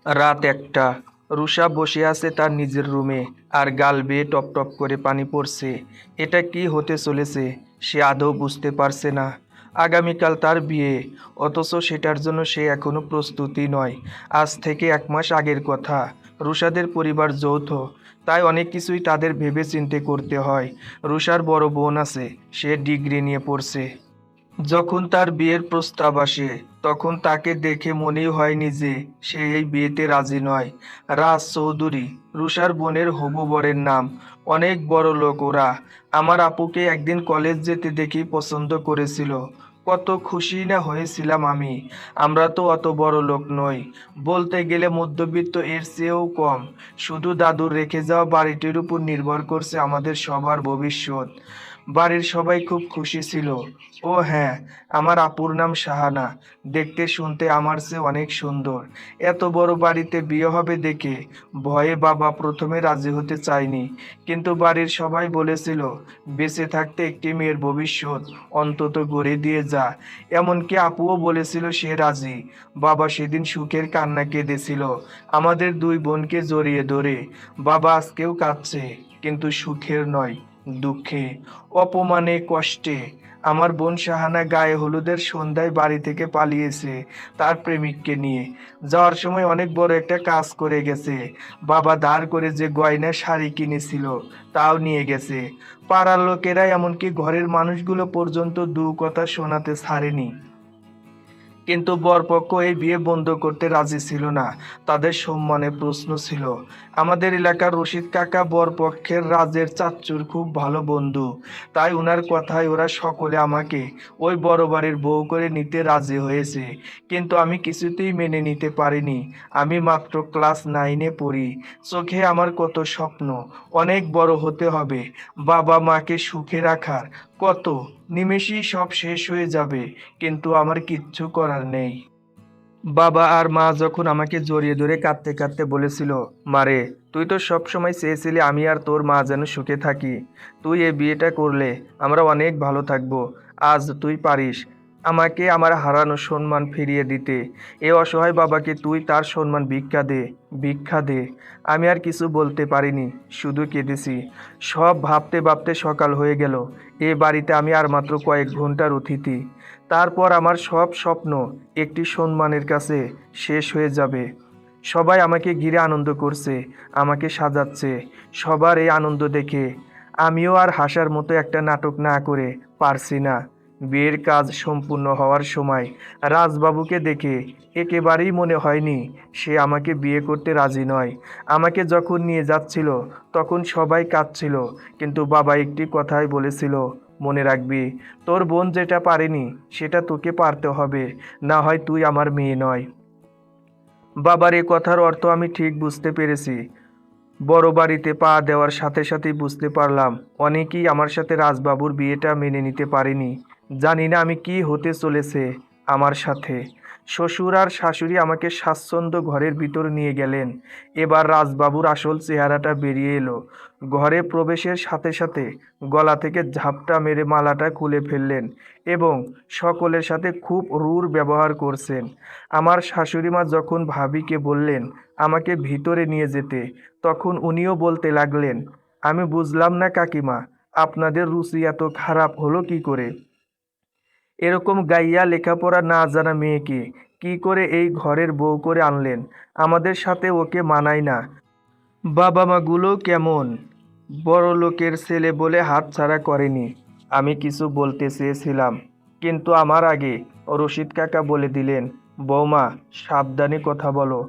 রাত ১টা। রুষা বসে আছে তার নিজের রুমে, আর গাল বেয়ে টপ টপ করে পানি পড়ছে। এটা কি হতে চলেছে সে আদৌ বুঝতে পারছে না। আগামীকাল তার বিয়ে, অথচ সেটার জন্য সে এখনো প্রস্তুতি নয়। আজ থেকে ১ মাস আগের কথা। রুষাদের পরিবার যৌথ, তাই অনেক কিছুই তাদের ভেবে চিন্তে করতে হয়। রুষার বড় বোন আছে, সে ডিগ্রি নিয়ে পড়ছে। যখন তার বিয়ের প্রস্তাব আসে, তখন তাকে দেখে মনেই হয়নি যে সে এই বিয়েতে রাজি নয়। রাজ চৌধুরী, রুষার বোনের হবু বরের নাম। অনেক বড় লোক ওরা। আমার আপুকে একদিন কলেজ যেতে দেখি পছন্দ করেছিল। কত খুশি না হয়েছিলাম আমি। আমরা তো অত বড় লোক নই, বলতে গেলে মধ্যবিত্ত, এর চেয়েও কম। শুধু দাদুর রেখে যাওয়া বাড়িটির উপর নির্ভর করছে আমাদের সবার ভবিষ্যৎ। বাড়ির সবাই খুব খুশি ছিল। ও হ্যাঁ, আমার আপুর নাম শাহানা। দেখতে শুনতে আমার চেয়ে অনেক সুন্দর। এত বড় বাড়িতে বিয়ে হবে দেখে ভয়ে বাবা প্রথমে রাজি হতে চায়নি, কিন্তু বাড়ির সবাই বলেছিল বেঁচে থাকতে একটি মেয়ের ভবিষ্যৎ অন্তত গড়ে দিয়ে যা। এমনকি আপুও বলেছিল সে রাজি। বাবা সেদিন সুখের কান্না কেঁদেছিল আমাদের দুই বোনকে জড়িয়ে ধরে। বাবা আজকেও কাঁদছে, কিন্তু সুখের নয়, দুঃখে, অপমানে, কষ্টে। আমার বোন শাহানা গায়ে হলুদের সন্ধ্যায় বাড়ি থেকে পালিয়েছে তার প্রেমিককে নিয়ে। যাওয়ার সময় অনেক বড় একটা কাজ করে গেছে। বাবা ধার করে যে গয়না শাড়ি কিনেছিল তাও নিয়ে গেছে। পাড়ার লোকেরা, এমনকি ঘরের মানুষগুলো পর্যন্ত দু কথা শোনাতে ছাড়েনি। কিন্তু বরপক্ষ এই বিয়ে বন্ধ করতে রাজি ছিল না। তাদের সম্মানের প্রশ্ন ছিল। আমাদের এলাকার রশিদ কাকা বরপক্ষের রাজের চাচ্চুর খুব ভালো বন্ধু, তাই ওনার কথায় ওরা সকলে আমাকে ওই বড় বাড়ির বউ করে নিতে রাজি হয়েছে। কিন্তু আমি কিছুতেই মেনে নিতে পারিনি। আমি মাত্র ক্লাস 9-এ পড়ি। চোখে আমার কত স্বপ্ন, অনেক বড় হতে হবে, বাবা মাকে সুখে রাখার কত, নিমেষেই সব শেষ হয়ে যাবে। কিন্তু আমার কিচ্ছু করার নেই। বাবা আর মা যখন আমাকে জড়িয়ে ধরে কাঁদতে কাঁদতে বলেছিল, মারে, তুই তো সব সময় চেয়েছিলি আমি আর তোর মা যেন সুখে থাকি। তুই এই বিয়েটা করলে আমরা অনেক ভালো থাকবো। আজ তুই পারিস আমাকে আমার হারানো সম্মান ফিরিয়ে দিতে। এ অসহায় বাবাকে তুই তার সম্মান ভিক্ষা দে, ভিক্ষা দে। আমি আর কিছু বলতে পারিনি, শুধু কেঁদেছি। সব ভাবতে ভাবতে সকাল হয়ে গেল। এ বাড়িতে আমি আর মাত্র কয়েক ঘন্টার অতিথি। তারপর আমার সব স্বপ্ন একটি সম্মানের কাছে শেষ হয়ে যাবে। সবাই আমাকে ঘিরে আনন্দ করছে, আমাকে সাজাচ্ছে। সবার এই আনন্দ দেখে আমিও আর হাসার মতো একটা নাটক না করে পারছি না। বিয়ের কাজ সম্পূর্ণ হওয়ার সময় রাজবাবুকে দেখে একেবারেই মনে হয়নি সে আমাকে বিয়ে করতে রাজি নয়। আমাকে যখন নিয়ে যাচ্ছিল তখন সবাই কাঁদছিল, কিন্তু বাবা একটি কথাই বলেছিল, মনে রাখবি, তোর বোন যেটা পারেনি সেটা তোকে পারতে হবে, না হয় তুই আমার মেয়ে নয়। বাবার এ কথার অর্থ আমি ঠিক বুঝতে পেরেছি। বড় বাড়িতে পা দেওয়ার সাথে সাথেই বুঝতে পারলাম অনেকেই আমার সাথে রাজবাবুর বিয়েটা মেনে নিতে পারেনি। জানি না আমি কি হতে চলেছে আমার সাথে। শ্বশুর আর শাশুড়ি আমাকে স্বাচ্ছন্দ্য ঘরের ভিতর নিয়ে গেলেন। এবার রাজবাবুর আসল চেহারাটা বেরিয়ে এলো। ঘরে প্রবেশের সাথে সাথে গলা থেকে ঝাপটা মেরে মালাটা খুলে ফেললেন এবং সকলের সাথে খুব রূঢ় ব্যবহার করছেন। আমার শাশুড়িমা যখন ভাবিকে বললেন আমাকে ভিতরে নিয়ে যেতে, তখন উনিও বলতে লাগলেন, আমি বুঝলাম না কাকিমা, আপনাদের রুচি এত খারাপ হলো কি করে? এরকম গাইয়া লেখাপড়া না জানা মেয়েকে কি করে এই ঘরের বউ করে আনলেন? আমাদের সাথে ওকে মানায় না। বাবা মাগুলো কেমন? বড় লোকের ছেলে বলে হাতছাড়া করেনি। আমি কিছু বলতে চেয়েছিলাম, কিন্তু আমার আগে রশিদ কাকা বলে দিলেন, বৌমা, সাবধানে কথা বলো।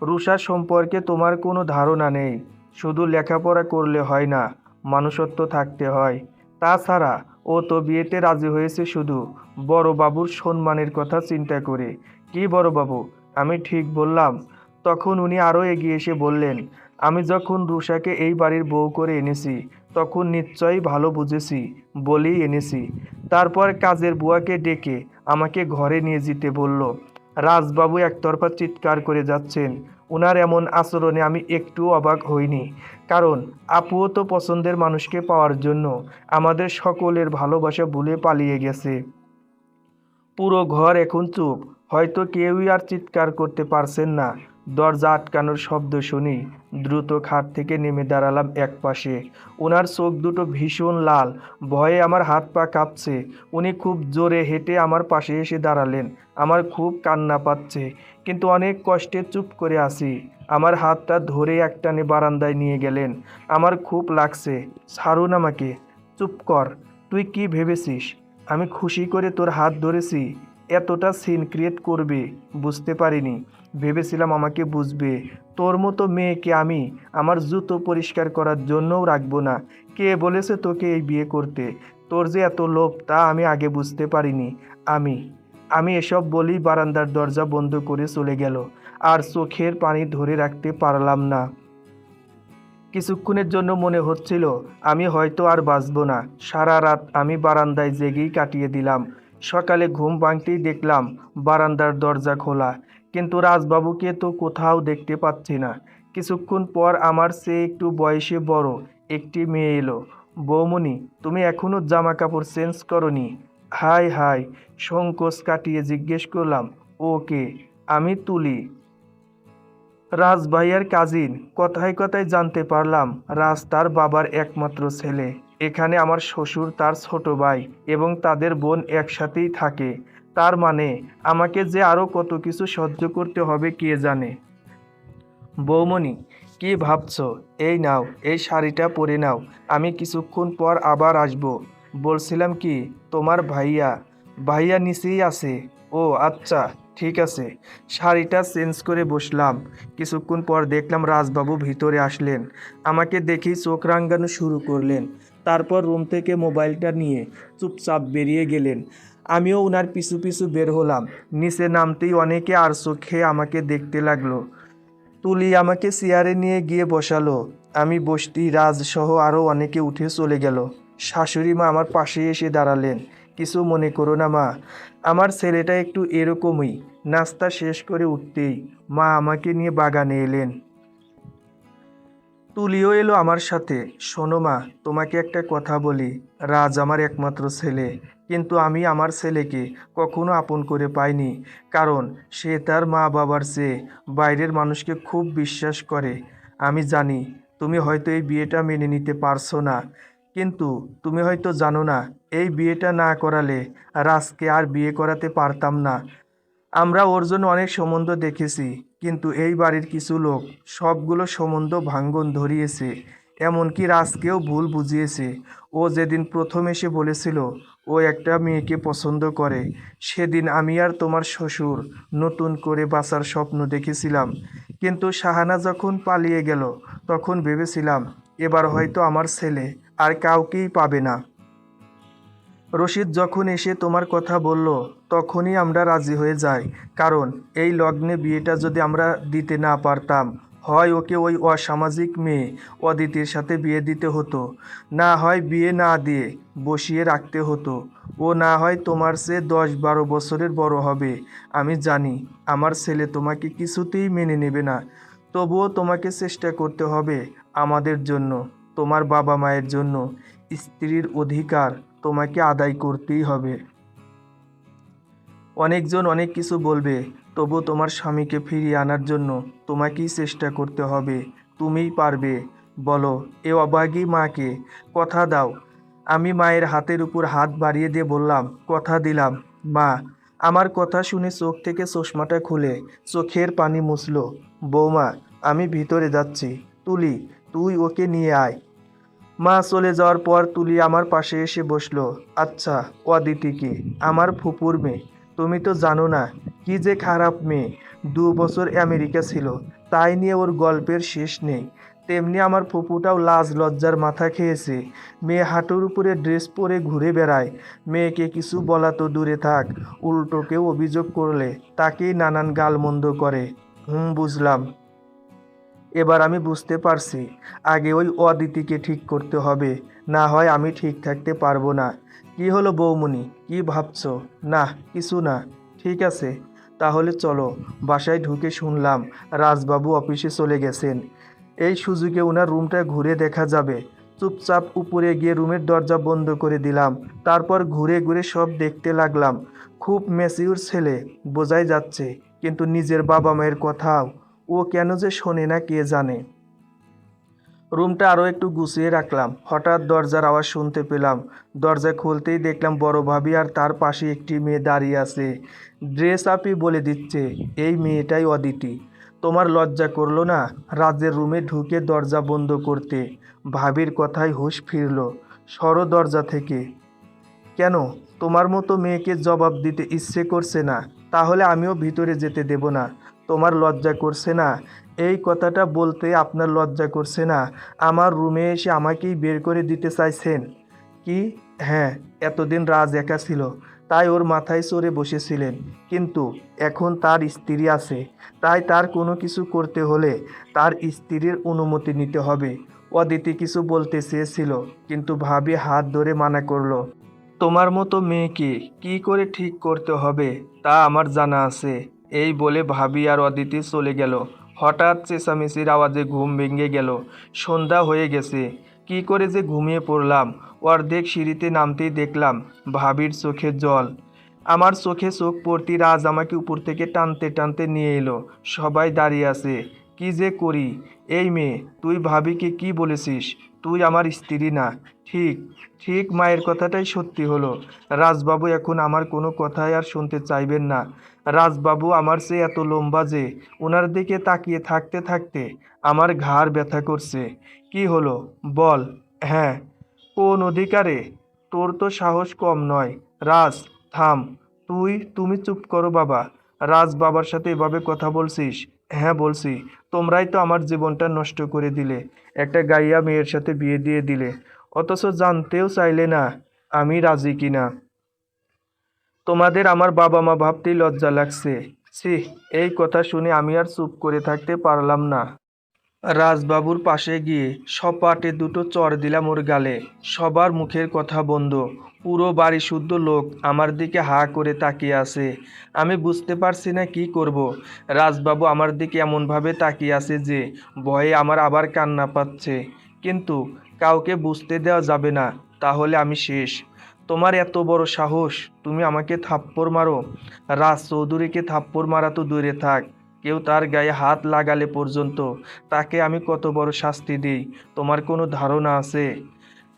রুষা সম্পর্কে তোমার কোনো ধারণা নেই। শুধু লেখাপড়া করলে হয় না, মানুষত্ব থাকতে হয়। তাছাড়া ও তো বিয়েতে রাজি হয়েছে শুধু বড় বাবুর সম্মানের কথা চিন্তা করে। কি বড় বাবু, আমি ঠিক বললাম? তখন উনি আরও এগিয়ে এসে বললেন, আমি যখন রুষাকে এই বাড়ির বউ করে এনেছি তখন নিশ্চয়ই ভালো বুঝেছি বলেই এনেছি। তারপর কাজের বুয়াকে ডেকে আমাকে ঘরে নিয়ে যেতে বলল। রাজবাবু একতরফা চিৎকার করে যাচ্ছেন। ওনার এমন আচরণে আমি একটু অবাক হইনি, কারণ আপুও তো পছন্দের মানুষকে পাওয়ার জন্য আমাদের সকলের ভালোবাসা ভুলে পালিয়ে গেছে। পুরো ঘর এখন চুপ। হয়তো কেউই আর চিৎকার করতে পারছেন না। দরজা আটকানোর শব্দ শুনি দ্রুত খাট থেকে নেমে দাঁড়ালাম একপাশে। ওনার চোখ দুটো ভীষণ লাল, ভয়ে আমার হাত পা কাঁপছে। উনি খুব জোরে হেঁটে আমার পাশে এসে দাঁড়ালেন। আমার খুব কান্না পাচ্ছে, কিন্তু অনেক কষ্টে চুপ করে আছি। আমার হাতটা ধরে একটানে বারান্দায় নিয়ে গেলেন। আমার খুব লাগছে। ছাড়ুন আমাকে। চুপ কর। তুই কি ভেবেছিস আমি খুশি করে তোর হাত ধরেছি? এতটা সিন ক্রিয়েট করবে বুঝতে পারিনি। ভেবেছিলাম আমাকে বুঝবে। তোর মতো মেয়েকে আমি আমার জুতো পরিষ্কার করার জন্যও রাখবো না। কে বলেছে তোকে এই বিয়ে করতে? তোর যে এত লোভ তা আমি আগে বুঝতে পারিনি। আমি আমি এসব বলেই বারান্দার দরজা বন্ধ করে চলে গেল। আর চোখের পানি ধরে রাখতে পারলাম না। কিছুক্ষণের জন্য মনে হচ্ছিল আমি হয়তো আর বাঁচব না। সারা রাত আমি বারান্দায় জেগেই কাটিয়ে দিলাম। সকালে ঘুম ভাঙতেই দেখলাম বারান্দার দরজা খোলা, কিন্তু রাজবাবুকে তো কোথাও দেখতে পাচ্ছি না। কিছুক্ষণ পর আমার চেয়ে একটু বয়সে বড় একটি মেয়ে এলো। বৌমনি, তুমি এখনো জামা কাপড় চেঞ্জ করনি? হাই হাই, সংকোচ কাটিয়ে জিজ্ঞেস করলাম, ওকে? আমি তুলি, রাজ ভাইয়ার কাজিন। কথায় কথায় জানতে পারলাম রাজ তার বাবার একমাত্র ছেলে। এখানে আমার শ্বশুর, তার ছোট ভাই এবং তাদের বোন একসাথেই থাকে। তার মানে আমাকে যে আরও কত কিছু সহ্য করতে হবে কে জানে। বৌমনি, কি ভাবছো? এই নাও, এই শাড়িটা পরে নাও। আমি কিছুক্ষণ পর আবার আসবো। বলছিলাম কি, তোমার ভাইয়া ভাইয়া নিচেই আছে? ও আচ্ছা, ঠিক আছে। শাড়িটা চেঞ্জ করে বসলাম। কিছুক্ষণ পর দেখলাম রাজবাবু ভিতরে আসলেন। আমাকে দেখেই চোখ রাঙানো শুরু করলেন। তারপর রুম থেকে মোবাইলটা নিয়ে চুপচাপ বেরিয়ে গেলেন। আমিও ওনার পিছু পিছু বের হলাম। নিচে নামতেই অনেকে আর চোখে আমাকে দেখতে লাগলো। তুলি আমাকে চেয়ারে নিয়ে গিয়ে বসালো। আমি বসতেই রাজসহ আরও অনেকে উঠে চলে গেল। শাশুড়ি মা আমার পাশে এসে দাঁড়ালেন। কিছু মনে করো না মা, আমার ছেলেটা একটু এরকমই। নাস্তা শেষ করে উঠতেই মা আমাকে নিয়ে বাগানে এলেন। তুলিও এলো আমার সাথে। শোনো মা, তোমাকে একটা কথা বলি। রাজ আমার একমাত্র ছেলে, কিন্তু আমি আমার ছেলেকে কখনো আপন করে পাইনি। কারণ সে তার মা বাবার চেয়ে বাইরের মানুষকে খুব বিশ্বাস করে। আমি জানি তুমি হয়তো এই বিয়েটা মেনে নিতে পারছো না, কিন্তু তুমি হয়তো জানো না, এই বিয়েটা না করালে রাজকে আর বিয়ে করাতে পারতাম না। আমরা ওর জন্য অনেক সম্বন্ধ দেখেছি, কিন্তু এই বাড়ির কিছু লোক সবগুলো সম্বন্ধ ভাঙ্গন ধরিয়েছে। এমনকি রাজকেও ভুল বুঝিয়েছে। ও যেদিন প্রথম এসে বলেছিল ও একটা মেয়েকে পছন্দ করে, সেদিন আমি আর তোমার শ্বশুর নতুন করে বাঁচার স্বপ্ন দেখেছিলাম। কিন্তু শাহানা যখন পালিয়ে গেল, তখন ভেবেছিলাম এবার হয়তো আমার ছেলে আর কাউকেই পাবে না। রশিদ যখন এসে তোমার কথা বলল, তখনই আমরা রাজি হয়ে যাই। কারণ এই লগ্নে বিয়েটা যদি আমরা দিতে না পারতাম, হয় ওকে ওই অসামাজিক মেয়ে অদিতির সাথে বিয়ে দিতে হতো, না হয় বিয়ে না দিয়ে বসিয়ে রাখতে হতো। ও না হয় তোমার চেয়ে 10-12 বছরের বড় হবে। আমি জানি আমার ছেলে তোমাকে কিছুতেই মেনে নেবে না। তবুও তোমাকে চেষ্টা করতে হবে আমাদের জন্য, তোমার বাবা মায়ের জন্য। স্ত্রীর অধিকার তোমাকে আদায় করতেই হবে। অনেকজন অনেক কিছু বলবে, তবু তোমার স্বামীকে ফিরিয়ে আনার জন্য তোমাকেই চেষ্টা করতে হবে। তুমিই পারবে। বলো এ অভাগী মাকে। কথা দাও। আমি মায়ের হাতের উপর হাত বাড়িয়ে দিয়ে বললাম, কথা দিলাম মা। আমার কথা শুনে চোখ থেকে চশমাটা খুলে চোখের পানি মুছল। বৌমা, আমি ভিতরে যাচ্ছি। তুলি, তুই ওকে নিয়ে আয়। মা চলে যাওয়ার পর তুলি আমার পাশে এসে বসলো। আচ্ছা, অদিতি কি? আমার ফুপুর মেয়ে। তুমি তো জানো না কি যে খারাপ মেয়ে। 2 বছর আমেরিকা ছিল, তাই নিয়ে ওর গল্পের শেষ নেই। তেমনি আমার ফুপুটাও লাজ লজ্জার মাথা খেয়েছে। মেয়ে হাঁটুর উপরে ড্রেস পরে ঘুরে বেড়ায়। মেয়েকে কিছু বলা তো দূরে থাক, উল্টো কেউ অভিযোগ করলে তাকেই নানান গালমন্দ করে। বুঝলাম। এবার আমি বুঝতে পারছি, আগে ওই অদিতিকে ঠিক করতে হবে, না হয় আমি ঠিক থাকতে পারবো না। কি হলো বৌমনি, কি ভাবছো? না, কিছু না। ঠিক আছে, তাহলে চলো। বাসায় ঢুকে শুনলাম রাজবাবু অফিসে চলে গেছেন। এই সুযোগে ওনার রুমটা ঘুরে দেখা যাবে। চুপচাপ উপরে গিয়ে রুমের দরজা বন্ধ করে দিলাম। তারপর ঘুরে ঘুরে সব দেখতে লাগলাম। খুব ম্যাচিউর ছেলে বোঝাই যাচ্ছে, কিন্তু নিজের বাবা মায়ের কথাও ও কেন যে শোনে না কে জানে। রুমটা আরও একটু গুছিয়ে রাখলাম। হঠাৎ দরজার আওয়াজ শুনতে পেলাম। দরজা খুলতেই দেখলাম বড় ভাবি আর তার পাশে একটি মেয়ে দাঁড়িয়ে আছে। ড্রেস আপই বলে দিচ্ছে, এই মেয়েটাই অদিতি। তোমার লজ্জা করলো না রাজের রুমে ঢুকে দরজা বন্ধ করতে? ভাবির কথায় হুঁশ ফিরল। সরো দরজা থেকে। কেন? তোমার মতো মেয়েকে জবাব দিতে ইচ্ছে করছে না? তাহলে আমিও ভিতরে যেতে দেব না। তোমার লজ্জা করছে না? এই কথাটা বলতে আপনার লজ্জা করছে না? আমার রুমে এসে আমাকেই বের করে দিতে চাইছেন কি? হ্যাঁ, এতদিন রাজ একা ছিল, তাই ওর মাথায় চড়ে বসেছিলেন। কিন্তু এখন তার স্ত্রী আছে, তাই তার কোনো কিছু করতে হলে তার স্ত্রীর অনুমতি নিতে হবে। অদিতি কিছু বলতে চেয়েছিল, কিন্তু ভাবি হাত ধরে মানা করলো। তোমার মতো মেয়েকে কি করে ঠিক করতে হবে তা আমার জানা আছে। এই বলে ভাবি আর অদিতি চলে গেল। হঠাৎ চেঁচামেচির আওয়াজে ঘুম ভেঙে গেল। সন্ধ্যা হয়ে গেছে। কি করে যে ঘুমিয়ে পড়লাম। অর্ধেক সিঁড়িতে নামতেই দেখলাম ভাবির চোখে জল। আমার চোখে চোখ পড়তেই রাজ আমাকে উপর থেকে টানতে টানতে নিয়ে এলো। সবাই দাঁড়িয়ে আছে। কি যে করি। এই মেয়ে, তুই ভাবিকে কি বলেছিস? তুই আমার স্ত্রী না। ঠিক ঠিক মায়ের কথাটাই সত্যি হলো। রাজবাবু এখন আমার কোনো কথাই আর শুনতে চাইবেন না। রাজবাবু আমার চেয়ে এত লম্বা যে ওনার দিকে তাকিয়ে থাকতে থাকতে আমার ঘাড় ব্যথা করছে। কি হলো বল। হ্যাঁ। কোন অধিকারে? তোর তো সাহস কম নয়। রাজ, থাম। তুমি চুপ করো বাবা। রাজ বাবার সাথে এভাবে কথা বলছিস? হ্যাঁ বলছি। তোমরাই তো আমার জীবনটা নষ্ট করে দিলে। একটা গাইয়া মেয়ের সাথে বিয়ে দিয়ে দিলে, অথচ জানতেও চাইলে না আমি রাজি কিনা। তোমাদের আমার বাবা মা ভাবতেই লজ্জা লাগছে। ছি। এই কথা শুনে আমি আর চুপ করে থাকতে পারলাম না। রাজবাবুর পাশে গিয়ে সপাটে দুটো চড় দিলাম ওর গালে। সবার মুখের কথা বন্ধ। পুরো বাড়ি শুদ্ধ লোক আমার দিকে হা করে তাকিয়ে আছে। আমি বুঝতে পারছি না কি করব। রাজবাবু আমার দিকে এমনভাবে তাকিয়ে আছে যে ভয়ে আমার আবার কান্না পাচ্ছে। কিন্তু কাউকে বুঝতে দেওয়া যাবে না, তাহলে আমি শেষ। তোমার এত বড় সাহস, তুমি আমাকে থাপ্পড় মারো? রাজ চৌধুরীকে থাপ্পড় মারা তো দূরে থাক, কেউ তার গায়ে হাত লাগালে পর্যন্ত তাকে আমি কত বড় শাস্তি দিই তোমার কোনো ধারণা আছে?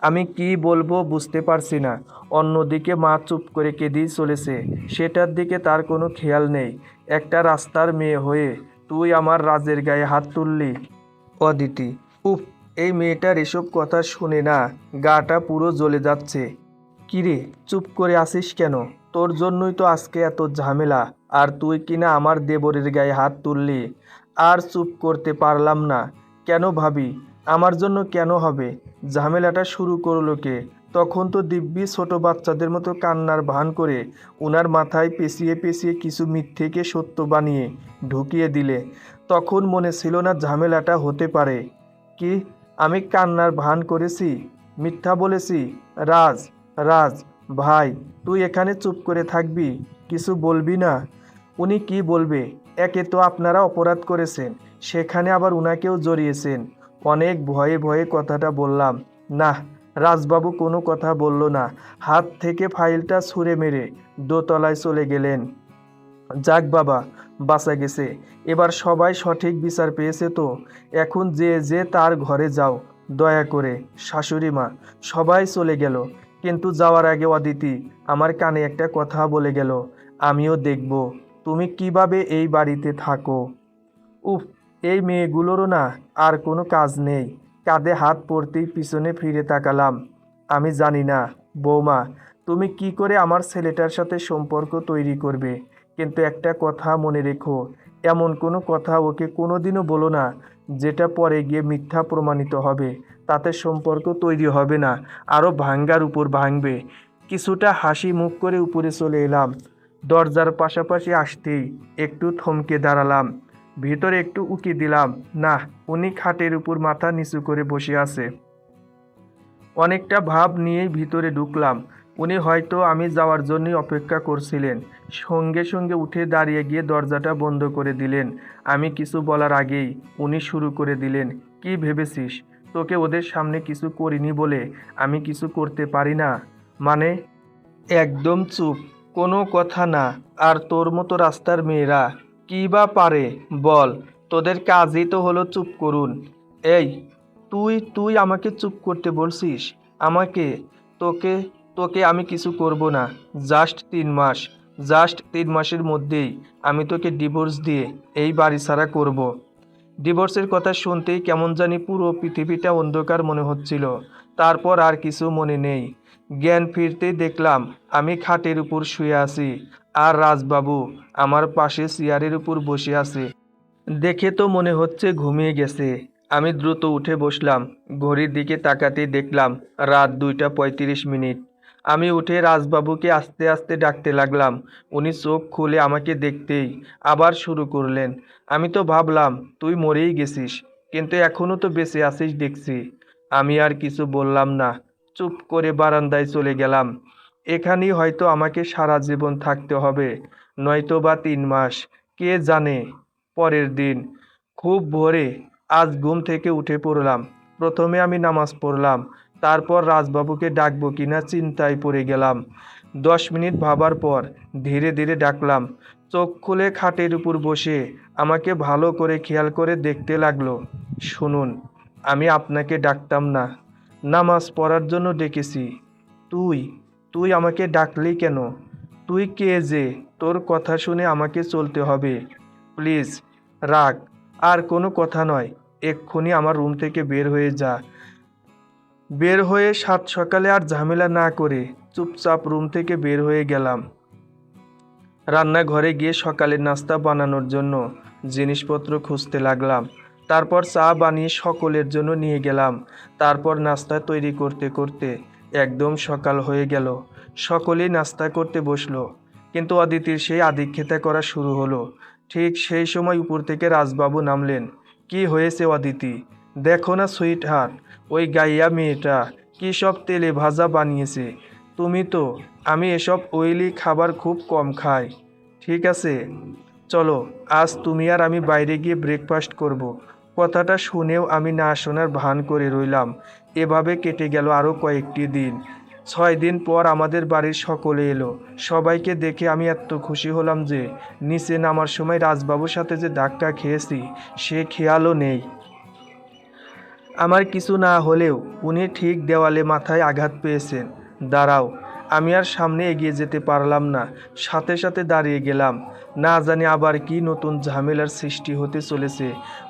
আমি কি বলবো বুঝতে পারছি না। অন্যদিকে মা চুপ করে কেঁদেই চলেছে। সেটার দিকে তার কোনো খেয়াল নেই। একটা রাস্তার মেয়ে হয়ে তুই আমার রাজের গায়ে হাত তুললি? অদিতি, উফ। এই মেয়েটার এসব কথা শুনে না গাটা পুরো জ্বলে যাচ্ছে। কিরে, চুপ করে আসিস কেন? তোর জন্যই তো আজকে এত ঝামেলা, আর তুই কিনা আমার দেবরের গায়ে হাত তুললি। আর চুপ করতে পারলাম না। কেন ভাবি? আমার জন্য কেন হবে? ঝামেলাটা শুরু করলো কে? তখন তো দিব্যি ছোট বাচ্চাদের মতো কান্নার ভান করে উনার মাথায় পেঁচিয়ে পেঁচিয়ে কিছু মিথ্যেকে সত্য বানিয়ে ঢুকিয়ে দিলে। তখন মনে ছিল না ঝামেলাটা হতে পারে। কি? আমি কান্নার ভান করেছি? মিথ্যা বলেছি? রাজ, রাজ ভাই, তুই এখানে চুপ করে থাকবি? কিছু বলবি না? উনি কি বলবে? একে তো আপনারা অপরাধ করেছেন, সেখানে আবার উনাকেও জড়িয়েছেন। অনেক ভয়ে ভয়ে কথাটা বললাম। না, রাজবাবু কোনো কথা বলল না। হাত থেকে ফাইলটা ছুঁড়ে মেরে দোতলায় চলে গেলেন। যাক বাবা, বাঁচা গেছে। এবার সবাই সঠিক বিচার পেয়েছে তো। এখন যে যে তার ঘরে যাও দয়া করে। শাশুড়ি মা, সবাই চলে গেল। কিন্তু যাওয়ার আগে অদিতি আমার কানে একটা কথা বলে গেল, আমিও দেখব তুমি কিভাবে এই বাড়িতে থাকো। উফ। এই মেয়েগুলোরও না আর কোনো কাজ নেই। কাঁধে হাত পড়তেই পিছনে ফিরে তাকালাম। আমি জানি না বৌমা, তুমি কি করে আমার ছেলেটার সাথে সম্পর্ক তৈরি করবে, কিন্তু একটা কথা মনে রেখো, এমন কোনো কথা ওকে কোনোদিনও বলো না যেটা পরে গিয়ে মিথ্যা প্রমাণিত হবে। তাতে সম্পর্ক তৈরি হবে না, আরও ভাঙ্গার উপর ভাঙবে। কিছুটা হাসি মুখ করে উপরে চলে এলাম। দরজার পাশাপাশি আসতেই একটু থমকে দাঁড়ালাম। ভিতরে একটু উকি দিলাম। না, উনি খাটের উপর মাথা নিচু করে বসে আছে। অনেকটা ভাব নিয়েই ভিতরে ঢুকলাম। উনি হয়তো আমি যাওয়ার জন্যই অপেক্ষা করছিলেন। সঙ্গে সঙ্গে উঠে দাঁড়িয়ে গিয়ে দরজাটা বন্ধ করে দিলেন। আমি কিছু বলার আগেই উনি শুরু করে দিলেন, কি ভেবেছিস তোকে ওদের সামনে কিছু করিনি বলে আমি কিছু করতে পারি না? মানে? একদম চুপ, কোনো কথা না। আর তোর মতো রাস্তার মেয়েরা কী বা পারে বল? তোদের কাজই তো হলো চুপ করুন। এই, তুই তুই আমাকে চুপ করতে বলছিস? আমাকে? তোকে তোকে আমি কিছু করব না। জাস্ট 3 মাস, জাস্ট 3 মাসের মধ্যেই আমি তোকে ডিভোর্স দিয়ে এই বাড়ি ছাড়া করব। ডিভোর্সের কথা শুনতেই কেমন জানি পুরো পৃথিবীটা অন্ধকার মনে হচ্ছিল। তারপর আর কিছু মনে নেই। জ্ঞান ফিরতেই দেখলাম আমি খাটের উপর শুয়ে আছি, আর রাজবাবু আমার পাশে চেয়ারের উপর বসে আছে। দেখে তো মনে হচ্ছে ঘুমিয়ে গেছে। আমি দ্রুত উঠে বসলাম। ঘড়ির দিকে তাকাতেই দেখলাম রাত 2টা 35 মিনিট। আমি উঠে রাজবাবুকে আস্তে আস্তে ডাকতে লাগলাম। উনি চোখ খুলে আমাকে দেখতেই আবার শুরু করলেন। আমি তো ভাবলাম তুই মরেই গেছিস, কিন্তু এখনো তো বেঁচে আছিস দেখছি। আমি আর কিছু বললাম না, চুপ করে বারান্দায় চলে গেলাম। এখানেই হয়তো আমাকে সারা জীবন থাকতে হবে, নয়তো বা 3 মাস, কে জানে। পরের দিন খুব ভোরে আজ ঘুম থেকে উঠে পড়লাম। প্রথমে আমি নামাজ পড়লাম, তারপর রাজবাবুকে ডাকবো কিনা চিন্তায় পড়ে গেলাম। 10 মিনিট ভাবার পর ধীরে ধীরে ডাকলাম। চোখ খুলে খাটের উপর বসে আমাকে ভালো করে খেয়াল করে দেখতে লাগলো। শুনুন, আমি আপনাকে ডাকতাম না, নামাজ পড়ার জন্য ডেকেছি। তুই তুই আমাকে ডাকলি কেন? তুই কে যে তোর কথা শুনে আমাকে চলতে হবে? প্লিজ রাগ, আর কোনো কথা নয়। এক্ষুনি আমার রুম থেকে বের হয়ে যা। বের হয়ে সাত সকালে আর ঝামেলা না করে চুপচাপ রুম থেকে বের হয়ে গেলাম। রান্নাঘরে গিয়ে সকালের নাস্তা বানানোর জন্য জিনিসপত্র খুঁজতে লাগলাম। তারপর চা বানিয়ে সকলের জন্য নিয়ে গেলাম। তারপর নাস্তা তৈরি করতে করতে একদম সকাল হয়ে গেল। সকলেই নাস্তা করতে বসলো, কিন্তু অদিতির সেই আদিক্ষেতা করা শুরু হলো। ঠিক সেই সময় উপর থেকে রাজবাবু নামলেন। কি হয়েছে অদিতি? দেখো না সুইট হার্ট, ওই গাইয়া মেয়েটা কি সব তেলে ভাজা বানিয়েছে। তুমি তো, আমি এসব অয়েলি খাবার খুব কম খাই। ঠিক আছে, চলো আজ তুমি আর আমি বাইরে গিয়ে ব্রেকফাস্ট করব। কথাটা শুনেও আমি না শোনার ভান করে রইলাম। এভাবে কেটে গেল আরও কয়েকটি দিন। 6 দিন পর আমাদের বাড়ির সকলে এলো। সবাইকে দেখে আমি এত খুশি হলাম যে নিচে নামার সময় রাজবাবুর সাথে যে ধাক্কা খেয়েছি সে খেয়ালও নেই। আমার কিছু না হলেও উনি ঠিক দেওয়ালে মাথায় আঘাত পেয়েছেন। দাঁড়াও, আমি আর সামনে এগিয়ে যেতে পারলাম না, সাথে সাথে দাঁড়িয়ে গেলাম। না জানি আবার কি নতুন ঝামেলার সৃষ্টি হতে চলেছে।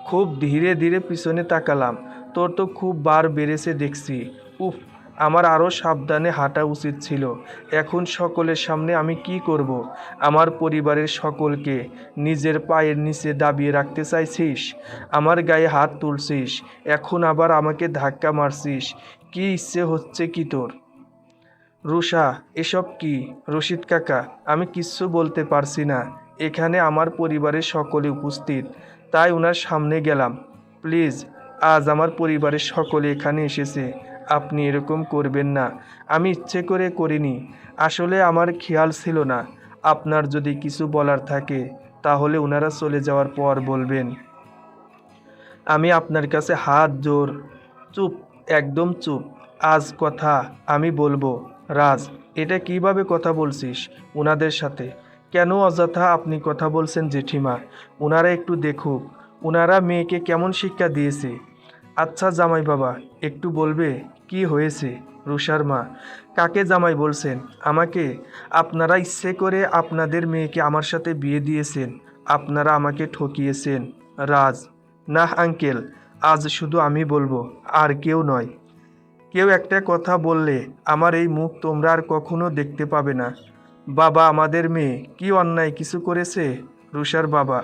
খুব ধীরে ধীরে পিছনে তাকালাম। তোর তো খুব বার বেড়েছে দেখছি। উফ, আমার আরও সাবধানে হাঁটা উচিত ছিল। এখন সকলের সামনে আমি কি করব? আমার পরিবারের সকলকে নিজের পায়ের নিচে দাবিয়ে রাখতে চাইছিস? আমার গায়ে হাত তুলছিস, এখন আবার আমাকে ধাক্কা মারছিস। কি ইচ্ছে হচ্ছে কি তোর? রুষা, এসব কি? রশিদ কাকা, আমি কিচ্ছু বলতে পারছি না। এখানে আমার পরিবারের সকলে উপস্থিত, তাই ওনার সামনে গেলাম। প্লিজ, আজ আমার পরিবারের সকলে এখানে এসেছে, আপনি এরকম করবেন না। আমি ইচ্ছে করে করিনি, আসলে আমার খেয়াল ছিল না। আপনার যদি কিছু বলার থাকে তাহলে ওনারা চলে যাওয়ার পর বলবেন। আমি আপনার কাছে হাত জোর। চুপ, একদম চুপ। আজ কথা আমি বলবো। রাজ, এটা কিভাবে কথা বলছিস ওনাদের সাথে? কেন অযথা আপনি কথা বলছেন জেঠিমা? ওনারা একটু দেখুক, ওনারা মেয়েকে কেমন শিক্ষা দিয়েছে। আচ্ছা জামাই বাবা, একটু বলবে কি হয়েছে? রুষার মা, কাকে জামাই বলছেন? আমাকে? আপনারা ইচ্ছে করে আপনাদের মেয়েকে আমার সাথে বিয়ে দিয়েছেন, আপনারা আমাকে ঠকিয়েছেন। রাজ, না আঙ্কেল, আজ শুধু আমি বলবো, আর কেউ নয়। কেউ একটা কথা বললে আমার এই মুখ তোমরা আর কখনো দেখতে পাবে না। বাবা, আমাদের মেয়ে কি অন্যায় কিছু করেছে? রুষার বাবা,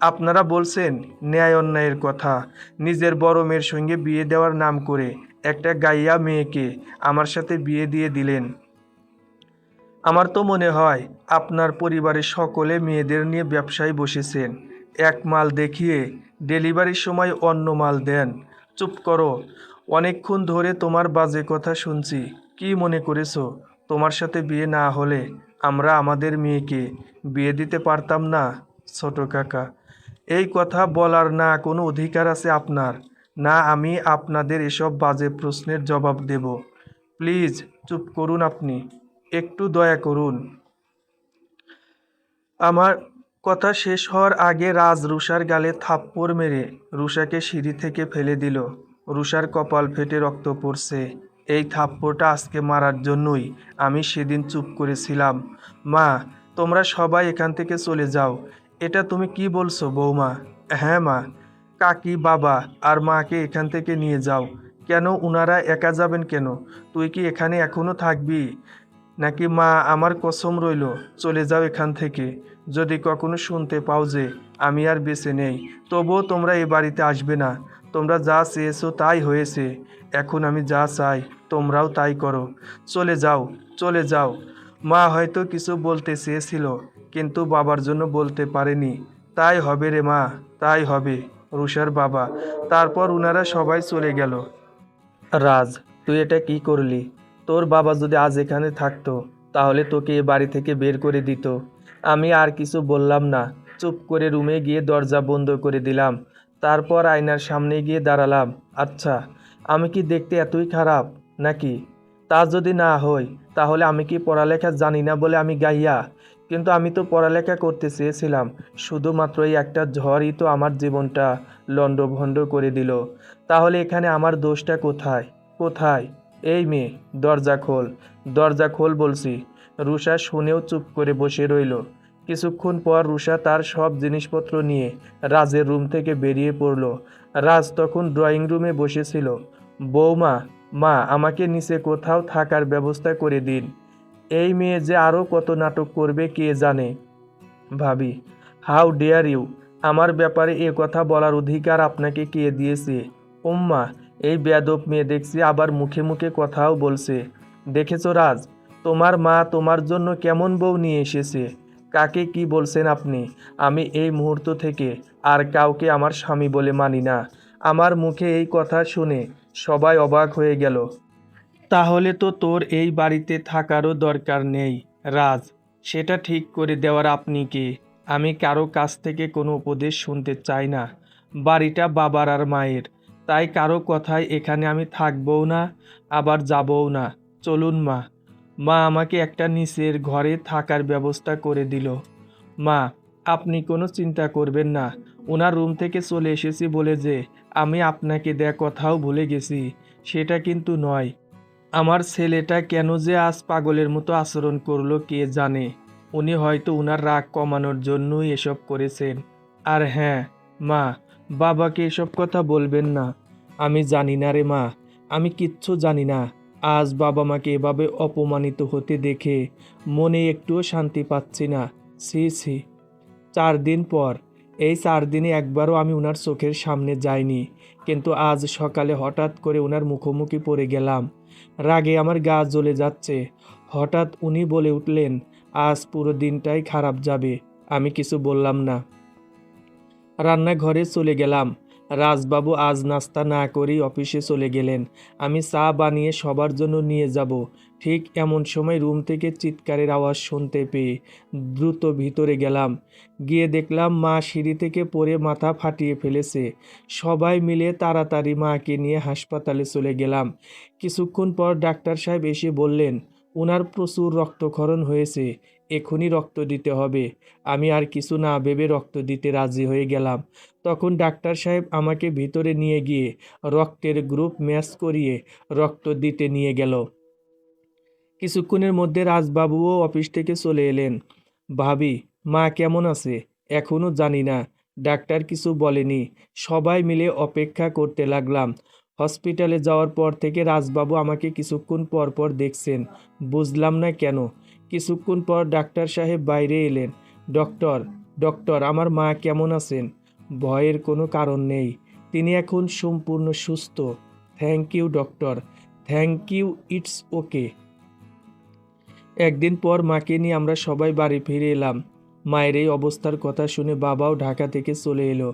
আপনারা বলছেন ন্যায় অন্যায়ের কথা। নিজের বড় মেয়ের সঙ্গে বিয়ে দেওয়ার নাম করে একটা গাইয়া মেয়েকে আমার সাথে বিয়ে দিয়ে দিলেন। আমার তো মনে হয় আপনার পরিবারের সকলে মেয়েদের নিয়ে ব্যবসায় বসেছেন। এক মাল দেখিয়ে ডেলিভারির সময় অন্য মাল দেন। চুপ করো, অনেকক্ষণ ধরে তোমার বাজে কথা শুনছি। কি মনে করেছো তোমার সাথে বিয়ে না হলে আমরা আমাদের মেয়েকে বিয়ে দিতে পারতাম না? ছোট কাকা, এই কথা বলার না কোনো অধিকার আছে আপনার, না আমি আপনাদের এসব বাজে প্রশ্নের জবাব দেব। প্লিজ চুপ করুন, আপনি একটু দয়া করুন। আমার কথা শেষ হওয়ার আগে রাজ রুষার গালে থাপ্পড় মেরে রুষাকে সিঁড়ি থেকে ফেলে দিল। রুষার কপাল ফেটে রক্ত পড়ছে। এই থাপ্পড়টা আজকে মারার জন্যই আমি সেদিন চুপ করেছিলাম। মা, তোমরা সবাই এখান থেকে চলে যাও। এটা তুমি কি বলছো বৌমা? হ্যাঁ মা। কাকি, বাবা আর মাকে এখান থেকে নিয়ে যাও। কেন, উনারা একা যাবেন কেন? তুই কি এখানে এখনো থাকবি নাকি? মা, আমার কসম রইল, চলে যাও এখান থেকে। যদি কখনো শুনতে পাও যে আমি আর বেঁচে নেই, তবুও তোমরা এ বাড়িতে আসবে না। তোমরা যা চেয়েছো তাই হয়েছে। এখন আমি যা চাই তোমরাও তাই করো। চলে যাও, চলে যাও। মা হয়তো কিছু বলতে চেয়েছিল, কিন্তু বাবার জন্য বলতে পারেনি। তাই হবে রে মা, তাই হবে। রুষার বাবা। তারপর উনারা সবাই চলে গেল। রাজ, তুই এটা কি করলি? তোর বাবা যদি আজ এখানে থাকতো তাহলে তোকে এ বাড়ি থেকে বের করে দিত। আমি আর কিছু বললাম না, চুপ করে রুমে গিয়ে দরজা বন্ধ করে দিলাম। তারপর আয়নার সামনে গিয়ে দাঁড়ালাম। আচ্ছা, আমি কি দেখতে এতই খারাপ নাকি? তা যদি না হই তাহলে আমি কি পড়ালেখা জানি না বলে আমি গাইয়া? কিন্তু আমি তো পড়ালেখা করতে চেয়েছিলাম। শুধুমাত্র এই একটা ঝড়ই তো আমার জীবনটা লণ্ডভণ্ড করে দিল। তাহলে এখানে আমার দোষটা কোথায়? কোথায়? এই মেয়ে, দরজা খোল, দরজা খোল বলছি। রুষা শুনেও চুপ করে বসে রইল। কিছুক্ষণ পর রুষা তার সব জিনিসপত্র নিয়ে রাজের রুম থেকে বেরিয়ে পড়ল। রাজ তখন ড্রয়িং রুমে বসেছিল। বৌমা, মা, আমাকে নিচে কোথাও থাকার ব্যবস্থা করে দিন। এই মেয়ে যে আরও কত নাটক করবে কে জানে। ভাবি, হাউ ডেয়ার ইউ! আমার ব্যাপারে এ কথা বলার অধিকার আপনাকে কে দিয়েছে? উম্মা, এই বেয়াদব মেয়ে দেখছি আবার মুখে মুখে কথাও বলছে। দেখেছো রাজ, তোমার মা তোমার জন্য কেমন বউ নিয়ে এসেছে। কাকে কি বলছেন আপনি? আমি এই মুহূর্ত থেকে আর কাউকে আমার স্বামী বলে মানি না। আমার মুখে এই কথা শুনে সবাই অবাক হয়ে গেল। তাহলে তো তোর এই বাড়িতে থাকারও দরকার নেই রাজ। সেটা ঠিক করে দেওয়ার আপনি কে? আমি কারো কাছ থেকে কোনো উপদেশ শুনতে চাই না। বাড়িটা বাবার আর মায়ের, তাই কারো কথায় এখানে আমি থাকবও না, আবার যাবও না। চলুন মা। মা আমাকে একটা নিচের ঘরে থাকার ব্যবস্থা করে দিল। মা, আপনি কোনো চিন্তা করবেন না। ওনার রুম থেকে চলে এসেছি বলে যে আমি আপনাকে দেয়া কথাও ভুলে গেছি, সেটা কিন্তু নয়। আমার ছেলেটা কেন যে আজ পাগলের মতো আচরণ করলো কে জানে। উনি হয়তো উনার রাগ কমানোর জন্যই এসব করেছেন। আর হ্যাঁ মা, বাবাকে এসব কথা বলবেন না। আমি জানি না রে মা, আমি কিচ্ছু জানি না। আজ বাবা মাকে এভাবে অপমানিত হতে দেখে মনে একটুও শান্তি পাচ্ছি না। ছি ছি। 4 দিন পর, এই 4 দিনে একবারও আমি উনার চোখের সামনে যাইনি, কিন্তু আজ সকালে হঠাৎ করে উনার মুখোমুখি পড়ে গেলাম। রাগে আমার গা জ্বলে যাচ্ছে। হঠাৎ উনি বলে উঠলেন, আজ পুরো দিনটাই খারাপ যাবে। আমি কিছু বললাম না। রান্নাঘরে চলে গেলাম। রাজবাবু আজ নাস্তা না করেই অফিসে চলে গেলেন। আমি চা বানিয়ে সবার জন্য নিয়ে যাব। ঠিক এমন সময় রুম থেকে চিৎকারের আওয়াজ শুনতে পেয়ে দ্রুত ভিতরে গেলাম। গিয়ে দেখলাম মা সিঁড়ি থেকে পড়ে মাথা ফাটিয়ে ফেলেছে। সবাই মিলে তাড়াতাড়ি মাকে নিয়ে হাসপাতালে চলে গেলাম। কিছুক্ষণ পর ডাক্তার সাহেব এসে বললেন, উনার প্রচুর রক্তক্ষরণ হয়েছে, এখনই রক্ত দিতে হবে। আমি আর কিছু না ভেবে রক্ত দিতে রাজি হয়ে গেলাম। তখন ডাক্তার সাহেব আমাকে ভিতরে নিয়ে গিয়ে রক্তের গ্রুপ ম্যাচ করিয়ে রক্ত দিতে নিয়ে গেল। কিছুক্ষণের মধ্যে রাজবাবুও অফিস থেকে চলে এলেন। ভাবি, মা কেমন আছে? এখনো জানি না। ডাক্তার কিছু বলেনি। সবাই মিলে অপেক্ষা করতে লাগলাম। হসপিটালে যাওয়ার পর থেকে রাজবাবু আমাকে কিছুক্ষণ পর পর দেখছেন। বুঝলাম না কেন। কিছুক্ষণ পর ডাক্তার সাহেব বাইরে এলেন। ডক্টর, ডক্টর, আমার মা কেমন আছেন? ভয়ের কোনো কারণ নেই। তিনি এখন সম্পূর্ণ সুস্থ। Thank you doctor, thank you, it's okay. একদিন পর মাকে নিয়ে আমরা সবাই বাড়ি ফিরে এলাম। মায়ের এই অবস্থার কথা শুনে বাবাও ঢাকা থেকে চলে এলো।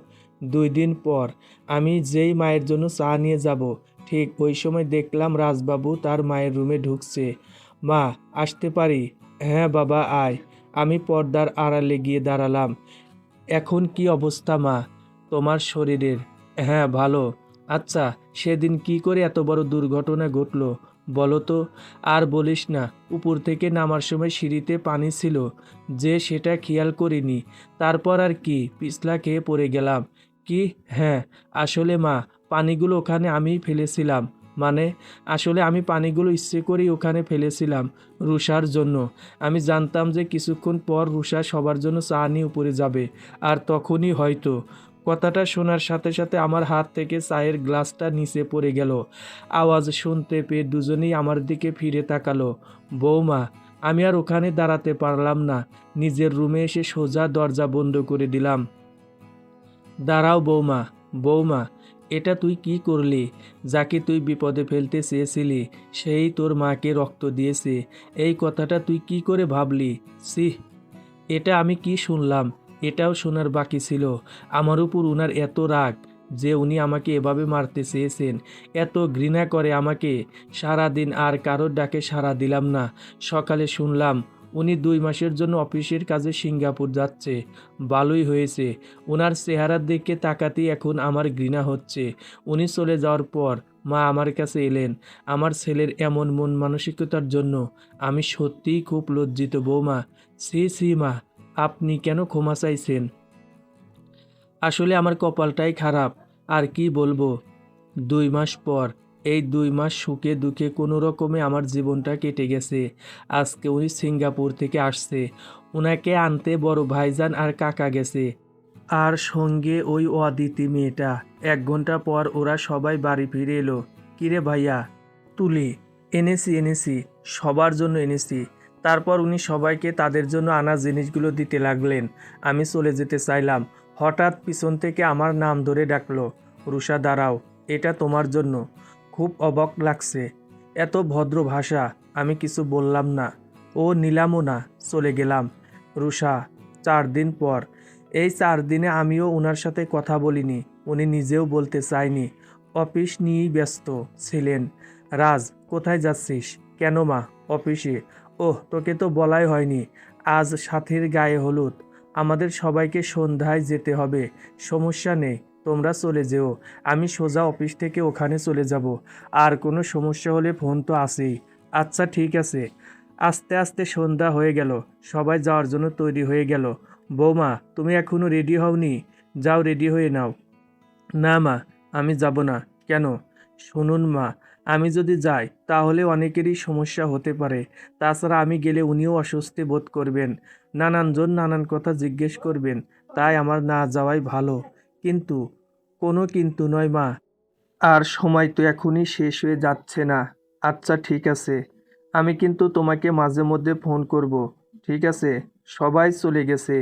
2 দিন পর আমি যেই মায়ের জন্য চা নিয়ে যাব, ঠিক ওই সময় দেখলাম রাজবাবু তার মায়ের রুমে ঢুকছে। মা, আসতে পারি? হ্যাঁ বাবা, আয়। আমি পর্দার আড়ালে গিয়ে দাঁড়ালাম। এখন কি অবস্থা মা তোমার শরীরের? হ্যাঁ ভালো। আচ্ছা, সেদিন কি করে এত বড় দুর্ঘটনা ঘটলো বলো তো। আর বলিস না, উপর থেকে নামার সময় সিঁড়িতে পানি ছিল যে সেটা খেয়াল করিনি। তারপর আর কি পিছলা খেয়ে পড়ে গেলাম। কি? হ্যাঁ, আসলে মা, পানিগুলো ওখানে আমিই ফেলেছিলাম। মানে, আসলে আমি পানিগুলো ইচ্ছে করেই ওখানে ফেলেছিলাম রুষার জন্য। আমি জানতাম যে কিছুক্ষণ পর রুষা সবার জন্য চা নিয়ে উপরে যাবে, আর তখনই হয়তো। কথাটা শোনার সাথে সাথে আমার হাত থেকে চায়ের গ্লাসটা নিচে পড়ে গেল। আওয়াজ শুনতে পেয়ে দুজনেই আমার দিকে ফিরে তাকালো। বৌমা, আমি আর ওখানে দাঁড়াতে পারলাম না, নিজের রুমে এসে সোজা দরজা বন্ধ করে দিলাম। দাঁড়াও বৌমা, বৌমা, এটা তুই কি করলি? যাকে তুই বিপদে ফেলতে চেয়েছিলি সেই তোর মাকে রক্ত দিয়েছে, এই কথাটা তুই কি করে ভাবলি? ছি! এটা আমি কি শুনলাম? এটাও শোনার বাকি ছিল। আমার উপর উনার এত রাগ যে উনি আমাকে এভাবে মারতে চেয়েছেন, এত ঘৃণা করে আমাকে। সারাদিন আর কারোর ডাকে সাড়া দিলাম না। সকালে শুনলাম উনি 2 মাসের জন্য অফিসের কাজে সিঙ্গাপুর যাচ্ছে। ভালোই হয়েছে। ওনার চেহারার দিকে তাকাতেই এখন আমার ঘৃণা হচ্ছে। উনি চলে যাওয়ার পর মা আমার কাছে এলেন আমার ছেলের এমন মন মানসিকতার জন্য। আমি সত্যিই খুব লজ্জিত বৌমা। ছি ছি মা, আপনি কেন ক্ষমা চাইছেন? আসলে আমার কপালটাই খারাপ, আর কি বলবো। 2 মাস পর, এই 2 মাস সুখে দুঃখে কোনো রকমে আমার জীবনটা কেটে গেছে। আজকে উনি সিঙ্গাপুর থেকে আসছে, ওনাকে আনতে বড় ভাইজান আর কাকা গেছে, আর সঙ্গে ওই অদিতি মেয়েটা। 1 ঘন্টা পর ওরা সবাই বাড়ি ফিরে এলো। কিরে ভাইয়া? তুলি? এনেছি, সবার জন্য এনেছি। তারপর উনি সবাইকে তাদের জন্য আনা জিনিসগুলো দিতে লাগলেন। আমি চলে যেতে চাইলাম, হঠাৎ পিছন থেকে আমার নাম ধরে ডাকলো, রুষা দাঁড়াও, এটা তোমার জন্য। খুব অবাক লাগছে, এত ভদ্র ভাষা। আমি কিছু বললাম না, ও নিলামও না, চলে গেলাম। রুষা, 4 দিন পর। এই 4 দিনে আমিও ওনার সাথে কথা বলিনি, উনি নিজেও বলতে চায়নি। অফিস নিয়েই ব্যস্ত ছিলেন। রাজ, কোথায় যাচ্ছিস? কেন মা? অফিসে। ওহ, তোকে তো বলাই হয়নি, আজ সাথীর গায়ে হলুদ। আমাদের সবাইকে সন্ধ্যায় যেতে হবে। সমস্যা নেই, তোমরা চলে যেও, আমি সোজা অফিস থেকে ওখানে চলে যাব। আর কোনো সমস্যা হলে ফোন তো আছেই। আচ্ছা ঠিক আছে। আস্তে আস্তে সন্ধ্যা হয়ে গেল, সবাই যাওয়ার জন্য তৈরি হয়ে গেল। বৌমা, তুমি এখনো রেডি হওনি? যাও রেডি হয়ে নাও। না মা, আমি যাব না। কেন? শুনুন মা, আমি যদি যাই তাহলে অনেকেরই সমস্যা হতে পারে। তাছাড়া আমি গেলে উনিও অস্বস্তি বোধ করবেন, নানানজন নানান কথা জিজ্ঞেস করবেন। তাই আমার না যাওয়াই ভালো। কিন্তু? কোনো কিন্তু নয় মা। আর সময় তো এখনই শেষ হয়ে যাচ্ছে না। আচ্ছা ঠিক আছে, আমি কিন্তু তোমাকে মাঝে মধ্যে ফোন করব। ঠিক আছে? সবাই চলে গেছে,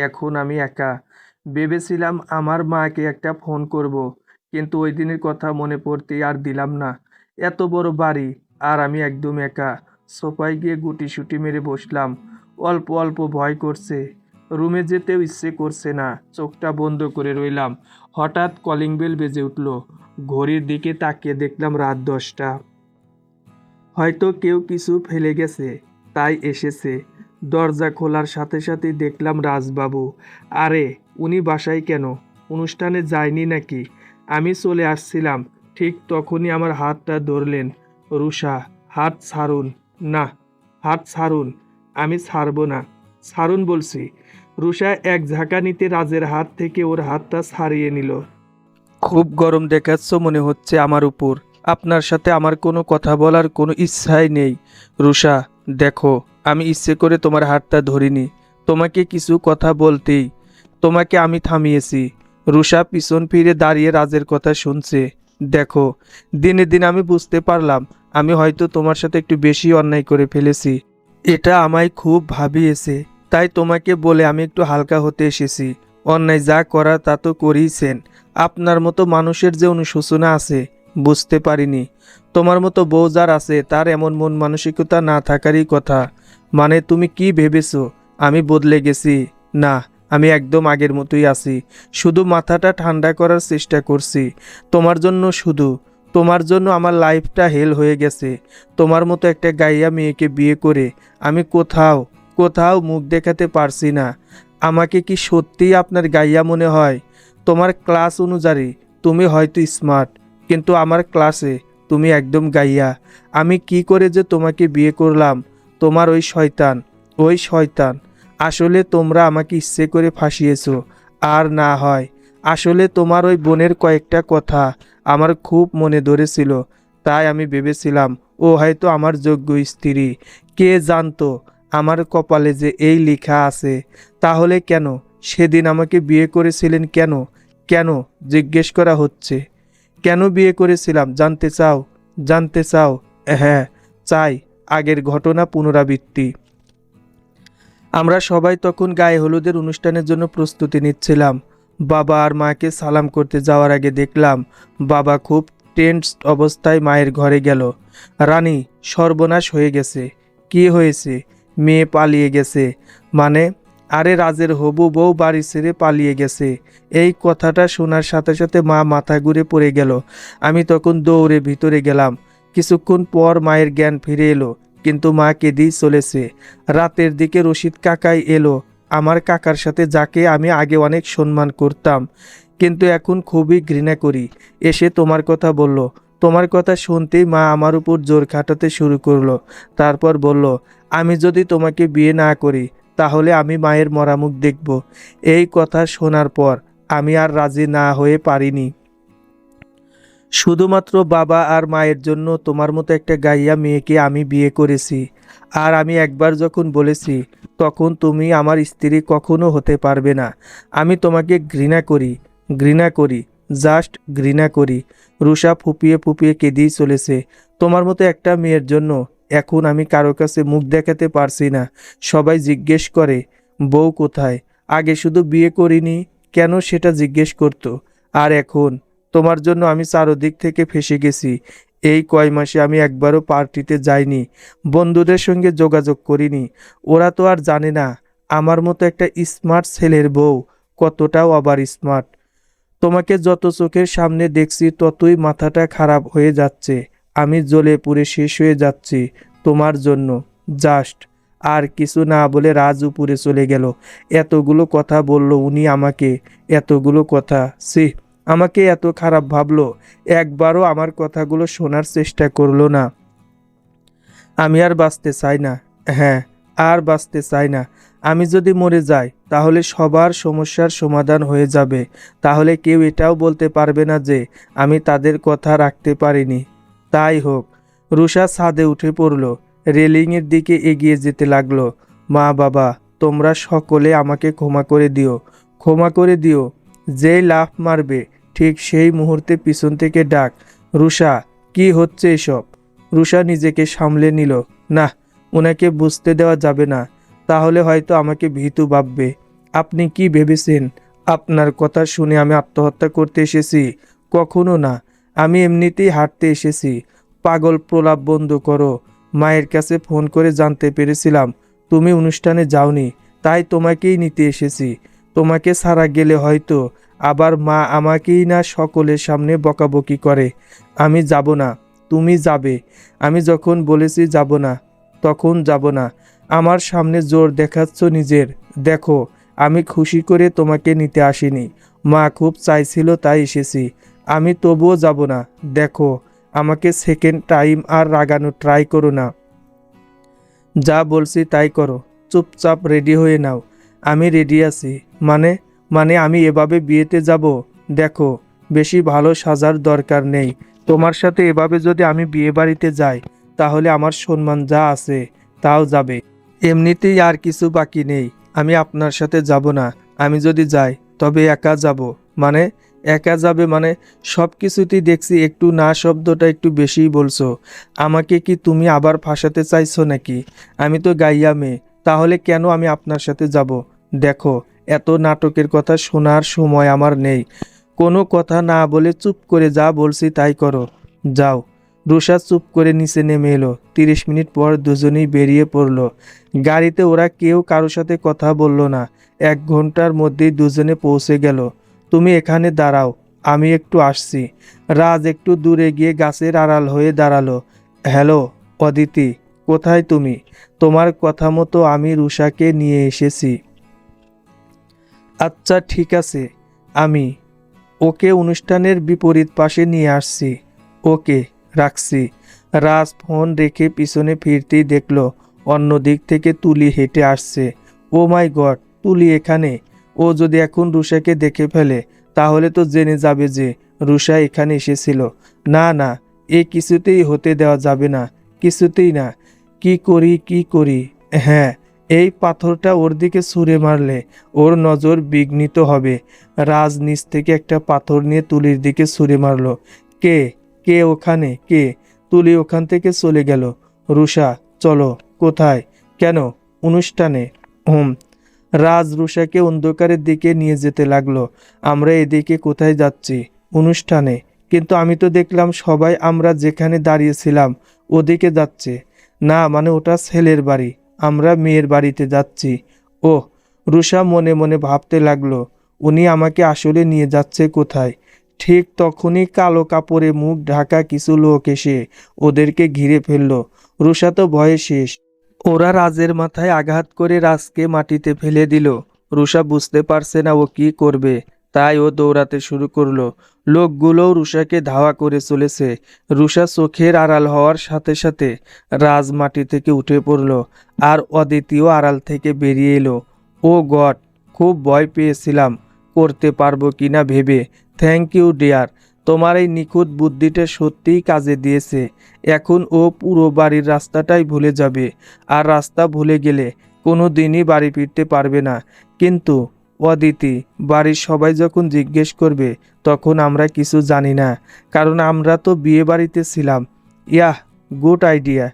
এখন আমি একা। ভেবেছিলাম আমার মাকে একটা ফোন করব, কিন্তু ওই দিনের কথা মনে পড়তেই আর দিলাম না। এত বড় বাড়ি, আর আমি একদম একা। সোফায় গিয়ে গুটিসুটি মেরে বসলাম। অল্প অল্প ভয় করছে, রুমে যেতেও ইচ্ছে করছে না। চোখটা বন্ধ করে রইলাম। হঠাৎ কলিং বেল বেজে উঠল। ঘড়ির দিকে তাকিয়ে দেখলাম রাত 10টা। হয়তো কেউ কিছু ফেলে গেছে, তাই এসেছে। দরজা খোলার সাথে সাথেই দেখলাম রাজবাবু। আরে, উনি বাসায় কেন? অনুষ্ঠানে যায়নি নাকি? আমি চলে আসছিলাম, ঠিক তখনই আমার হাতটা ধরলেন। রুষা, হাত ছাড়ুন। না, হাত ছাড়ুন। আমি ছাড়বো না। ছাড়ুন বলছি। রুষা এক ঝাঁকানিতে রাজের হাত থেকে ওর হাতটা ছাড়িয়ে নিল। খুব গরম দেখাচ্ছ মনে হচ্ছে আমার উপর। আপনার সাথে আমার কোনো কথা বলার কোনো ইচ্ছাই নেই। রুষা, দেখো, আমি ইচ্ছে করে তোমার হাতটা ধরিনি। তোমাকে কিছু কথা বলতেই তোমাকে আমি থামিয়েছি। রুষা পিছন ফিরে দাঁড়িয়ে রাজের কথা শুনছে। দেখো, দিনে দিন আমি বুঝতে পারলাম আমি হয়তো তোমার সাথে একটু বেশি অন্যায় করে ফেলেছি। এটা আমায় খুব ভাবিয়েছে, তাই তোমাকে বলে আমি একটু হালকা হতে এসেছি। অন্যায় যা করা তা তো করেইছেন। আপনার মতো মানুষের যে অনুশোচনা আছে বুঝতে পারিনি। তোমার মতো বউ যার আছে তার এমন মন মানসিকতা না থাকারই কথা। মানে তুমি কি ভেবেছো আমি বদলে গেছি? না, আমি একদম আগের মতোই আছি। শুধু মাথাটা ঠান্ডা করার চেষ্টা করছি। তোমার জন্য, শুধু তোমার জন্য আমার লাইফটা হেল হয়ে গেছে। তোমার মতো একটা গাইয়া মেয়েকে বিয়ে করে আমি কোথাও কোথাও মুখ দেখাতে পারছি না। আমাকে কি সত্যিই আপনার গাইয়া মনে হয়? তোমার ক্লাস অনুযায়ী তুমি হয়তো স্মার্ট, কিন্তু আমার ক্লাসে তুমি একদম গাইয়া। আমি কি করে যে তোমাকে বিয়ে করলাম, তোমার ওই শয়তান। আসলে তোমরা আমাকে ইচ্ছে করে ফাঁসিয়েছো। আর না হয়, আসলে তোমার ওই বোনের কয়েকটা কথা আমার খুব মনে ধরেছিল, তাই আমি ভেবেছিলাম ও হয়তো আমার যোগ্য স্ত্রী। কে জানতো আমার কপালে যে এই লেখা আছে। তাহলে কেন সেদিন আমাকে বিয়ে করেছিলেন? কেন কেন জিজ্ঞেস করা হচ্ছে। কেন বিয়ে করেছিলাম জানতে চাও? হ্যাঁ, চাই। আগের ঘটনা পুনরাবৃত্তি। আমরা সবাই তখন গায়ে হলুদের অনুষ্ঠানের জন্য প্রস্তুতি নিচ্ছিলাম। বাবা আর মাকে সালাম করতে যাওয়ার আগে দেখলাম বাবা খুব টেন্স অবস্থায় মায়ের ঘরে গেল। রানী, সর্বনাশ হয়ে গেছে। কি হয়েছে? মেয়ে পালিয়ে গেছে মানে? আরে রাজের হবু বউ বাড়ি ছেড়ে পালিয়ে গেছে। এই কথাটা শোনার সাথে সাথে মা মাথা ঘুরে পড়ে গেল। আমি তখন দৌড়ে ভিতরে গেলাম। কিছুক্ষণ পর মায়ের জ্ঞান ফিরে এলো, কিন্তু মা কেঁদেই চলেছে। রাতের দিকে রশিদ কাকাই এলো, আমার কাকার সাথে, যাকে আমি আগে অনেক সম্মান করতাম কিন্তু এখন খুবই ঘৃণা করি। এসে তোমার কথা বলল। তোমার কথা শুনতেই মা আমার উপর জোর খাটাতে শুরু করলো। তারপর বলল, আমি যদি তোমাকে বিয়ে না করি তাহলে আমি মায়ের মরামুখ দেখব। এই কথা শোনার পর আমি আর রাজি না হয়ে পারিনি। শুধুমাত্র বাবা আর মায়ের জন্য তোমার মতো একটা গাইয়া মেয়েকে আমি বিয়ে করেছি। আর আমি একবার যখন বলেছি, তখন তুমি আমার স্ত্রী কখনো হতে পারবে না। আমি তোমাকে ঘৃণা করি, জাস্ট ঘৃণা করি। রুষা ফুপিয়ে ফুপিয়ে কেঁদেই চলেছে। তোমার মতো একটা মেয়ের জন্য এখন আমি কারো কাছে মুখ দেখাতে পারছি না। সবাই জিজ্ঞেস করে, বউ কোথায়? আগে শুধু বিয়ে করিনি কেন সেটা জিজ্ঞেস করতো, আর এখন তোমার জন্য আমি চারদিক থেকে ফেঁসে গেছি। এই কয় মাসে আমি একবারও পার্টিতে যাইনি, বন্ধুদের সঙ্গে যোগাযোগ করিনি। ওরা তো আর জানে না আমার মতো একটা স্মার্ট ছেলের বউ কতটাও আবার স্মার্ট। তোমাকে যত চোখের সামনে দেখছি ততই মাথাটা খারাপ হয়ে যাচ্ছে। আমি জ্বলে পুড়ে শেষ হয়ে যাচ্ছি তোমার জন্য। জাস্ট। আর কিছু না বলে রাজ উপরে চলে গেল। এতগুলো কথা বলল উনি আমাকে, এতগুলো কথা। সি, আমাকে এত খারাপ ভাবলো, একবারও আমার কথাগুলো শোনার চেষ্টা করলো না। আমি আর বাঁচতে চাই না। হ্যাঁ, আর বাঁচতে চাই না। আমি যদি মরে যাই তাহলে সবার সমস্যার সমাধান হয়ে যাবে। তাহলে কেউ এটাও বলতে পারবে না যে আমি তাদের কথা রাখতে পারিনি। তাই হোক। রুষা ছাদে উঠে পড়ল, রেলিংয়ের দিকে এগিয়ে যেতে লাগলো। মা বাবা, তোমরা সকলে আমাকে ক্ষমা করে দিও। যেই লাফ মারবে ঠিক সেই মুহূর্তে পিছন থেকে ডাক, রুষা, কি হচ্ছে এসব? রুষা নিজেকে সামলে নিল। না, ওনাকে বুঝতে দেওয়া যাবে না, তাহলে হয়তো আমাকে ভীতু ভাববে। আপনি কি ভেবেছেন আপনার কথা শুনে আমি আত্মহত্যা করতে এসেছি? কখনো না। আমি এমনিতেই হাঁটতে এসেছি। পাগল প্রলাপ বন্ধ করো। মায়ের কাছে ফোন করে জানতে পেরেছিলাম তুমি অনুষ্ঠানে যাওনি, তাই তোমাকেই নিতে এসেছি। তোমাকে ছাড়া গেলে হয়তো আবার মা আমাকেই না সকলের সামনে বকাবকি করে। আমি যাব না, তুমি যাবে। আমি যখন বলেছি যাব না, তখন যাব না। আমার সামনে জোর দেখাচ্ছ নিজের। দেখো, আমি খুশি করে তোমাকে নিতে আসিনি। মা খুব চাইছিল তাই এসেছি। আমি তবুও যাব না। দেখো, আমাকে সেকেন্ড টাইম আর রাগানো ট্রাই করো না। যা বলছি তাই করো। চুপচাপ রেডি হয়ে নাও। আমি রেডি আছি। মানে মানে আমি এভাবে বিয়েতে যাব? দেখো, বেশি ভালো সাজার দরকার নেই। তোমার সাথে এভাবে যদি আমি বিয়ে বাড়িতে যাই তাহলে আমার সম্মান যা আছে তাও যাবে। এমনিতেই আর কিছু বাকি নেই। আমি আপনার সাথে যাব না। আমি যদি যাই তবে একা যাব। মানে? একা যাবে মানে? সব কিছুতেই দেখছি একটু না শব্দটা একটু বেশিই বলছো। আমাকে কি তুমি আবার ফাঁসাতে চাইছো নাকি? আমি তো গাইয়া মেয়ে, তাহলে কেন আমি আপনার সাথে যাব? দেখো, এত নাটকের কথা শোনার সময় আমার নেই। কোনো কথা না বলে চুপ করে যা বলছি তাই করো। যাও। রুষা চুপ করে নিচে নেমে এলো। 30 মিনিট পর দুজনেই বেরিয়ে পড়লো। গাড়িতে ওরা কেউ কারো সাথে কথা বলল না। 1 ঘন্টার মধ্যেই দুজনে পৌঁছে গেল। তুমি এখানে দাঁড়াও, আমি একটু আসছি। রাজ একটু দূরে গিয়ে গাছের আড়াল হয়ে দাঁড়ালো। হ্যালো অদিতি, কোথায় তুমি? তোমার কথা মতো আমি রুষাকে নিয়ে এসেছি। আচ্ছা ঠিক আছে, আমি ওকে অনুষ্ঠানের বিপরীত পাশে নিয়ে আসছি। ওকে, রাখছি। রাজ ফোন রেখে পিছনে ফিরতেই দেখলো অন্য দিক থেকে তুলি হেঁটে আসছে। ও মাই গড, তুলি এখানে! ও যদি এখন রুষাকে দেখে ফেলে তাহলে তো জেনে যাবে যে রুষা এখানে এসেছিল। না না, এ কিছুতেই হতে দেওয়া যাবে না, কিছুতেই না। কি করি কি করি? হ্যাঁ, এই পাথরটা ওর দিকে ছুঁড়ে মারলে ওর নজর বিঘ্নিত হবে। রাজ নিচ থেকে একটা পাথর নিয়ে তুলির দিকে ছুঁড়ে মারলো। কে? কে ওখানে? কে? তুলি ওখান থেকে চলে গেল। রুষা, চলো। কোথায়? কেন? অনুষ্ঠানে। হুম। রাজ রুষাকে অন্ধকারের দিকে নিয়ে যেতে লাগলো। আমরা এদিকে কোথায় যাচ্ছি? অনুষ্ঠানে। কিন্তু আমি তো দেখলাম সবাই আমরা যেখানে দাঁড়িয়েছিলাম ওদিকে যাচ্ছে। না মানে ওটা ছেলের বাড়ি, আমরা মেয়ের বাড়িতে যাচ্ছি। ওহ, রুষা মনে মনে ভাবতে লাগলো, উনি আমাকে আসলে নিয়ে যাচ্ছে কোথায়? ঠিক তখনই কালো কাপড়ে মুখ ঢাকা কিছু লোক এসে ওদেরকে ঘিরে ফেলল। রুষা তো ভয়ে শেষ। ওরা রাজের মাথায় আঘাত করে রাজকে মাটিতে ফেলে দিল। রুষা বুঝতে পারছে না ও কি করবে, তাই ও দৌড়াতে শুরু করলো। লোকগুলোও রুষাকে ধাওয়া করে চলেছে। রুষা চোখের আড়াল হওয়ার সাথে সাথে রাজ মাটি থেকে উঠে পড়ল, আর অদিতিও আড়াল থেকে বেরিয়ে এলো। ও গড, খুব ভয় পেয়েছিলাম করতে পারবো কিনা ভেবে। থ্যাংক ইউ ডিয়ার, তোমার এই নিখুঁত বুদ্ধিটা সত্যিই কাজে দিয়েছে। এখন ও পুরো বাড়ির রাস্তাটাই ভুলে যাবে, আর রাস্তা ভুলে গেলে কোনো দিনই বাড়ি ফিরতে পারবে না। কিন্তু অদিতি, বাড়ির সবাই যখন জিজ্ঞেস করবে তখন আমরা কিছু জানি না, কারণ আমরা তো বিয়ে বাড়িতে ছিলাম। Yeah, good idea.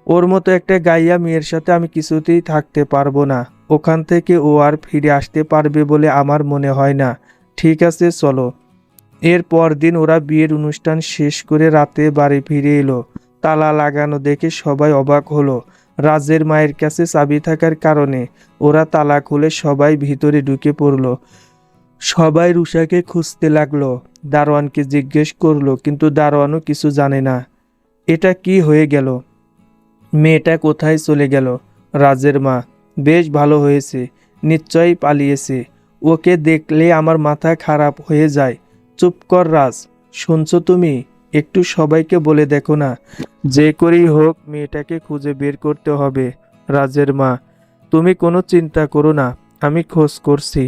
ওর মতো একটা গাইয়া মেয়ের সাথে আমি কিছুতেই থাকতে পারবো না। ওখান থেকে ও আর ফিরে আসতে পারবে বলে আমার মনে হয় না। ঠিক আছে, চলো। এর পরদিন ওরা বিয়ের অনুষ্ঠান শেষ করে রাতে বাড়ি ফিরে এলো। তালা লাগানো দেখে সবাই অবাক হলো। রাজের মায়ের কাছে চাবি থাকার কারণে ওরা তালা খুলে সবাই ভিতরে ঢুকে পড়লো। সবাই রুষাকে খুঁজতে লাগলো। দারোয়ানকে জিজ্ঞেস করলো, কিন্তু দারোয়ানও কিছু জানে না। এটা কি হয়ে গেল? মেয়েটা কোথায় চলে গেল? রাজের মা, বেশ ভালো হয়েছে, নিশ্চয়ই পালিয়েছে। ওকে দেখলে আমার মাথা খারাপ হয়ে যায়। চুপ কর রাজ, শুনছো তুমি? একটু সবাইকে বলে দেখো না। যে করেই হোক মেয়েটাকে খুঁজে বের করতে হবে। রাজের মা, তুমি কোনো চিন্তা করো না, আমি খোঁজ করছি।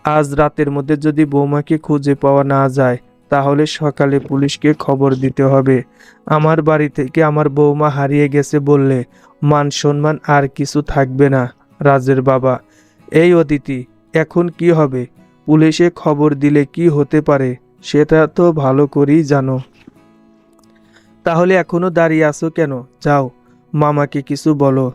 আজ রাতের মধ্যে যদি বৌমাকে খুঁজে পাওয়া না যায় তাহলে সকালে পুলিশকে খবর দিতে হবে। আমার বাড়ি থেকে আমার বৌমা হারিয়ে গেছে বললে মান সম্মান আর কিছু থাকবে না। রাজের বাবা, এই অদিতি, এখন কি হবে? পুলিশে খবর দিলে কি হতে পারে সেটা তো ভালো করেই জানো। তাহলে এখনো দাঁড়িয়ে আছো কেন? যাও, মামাকে কিছু বলো।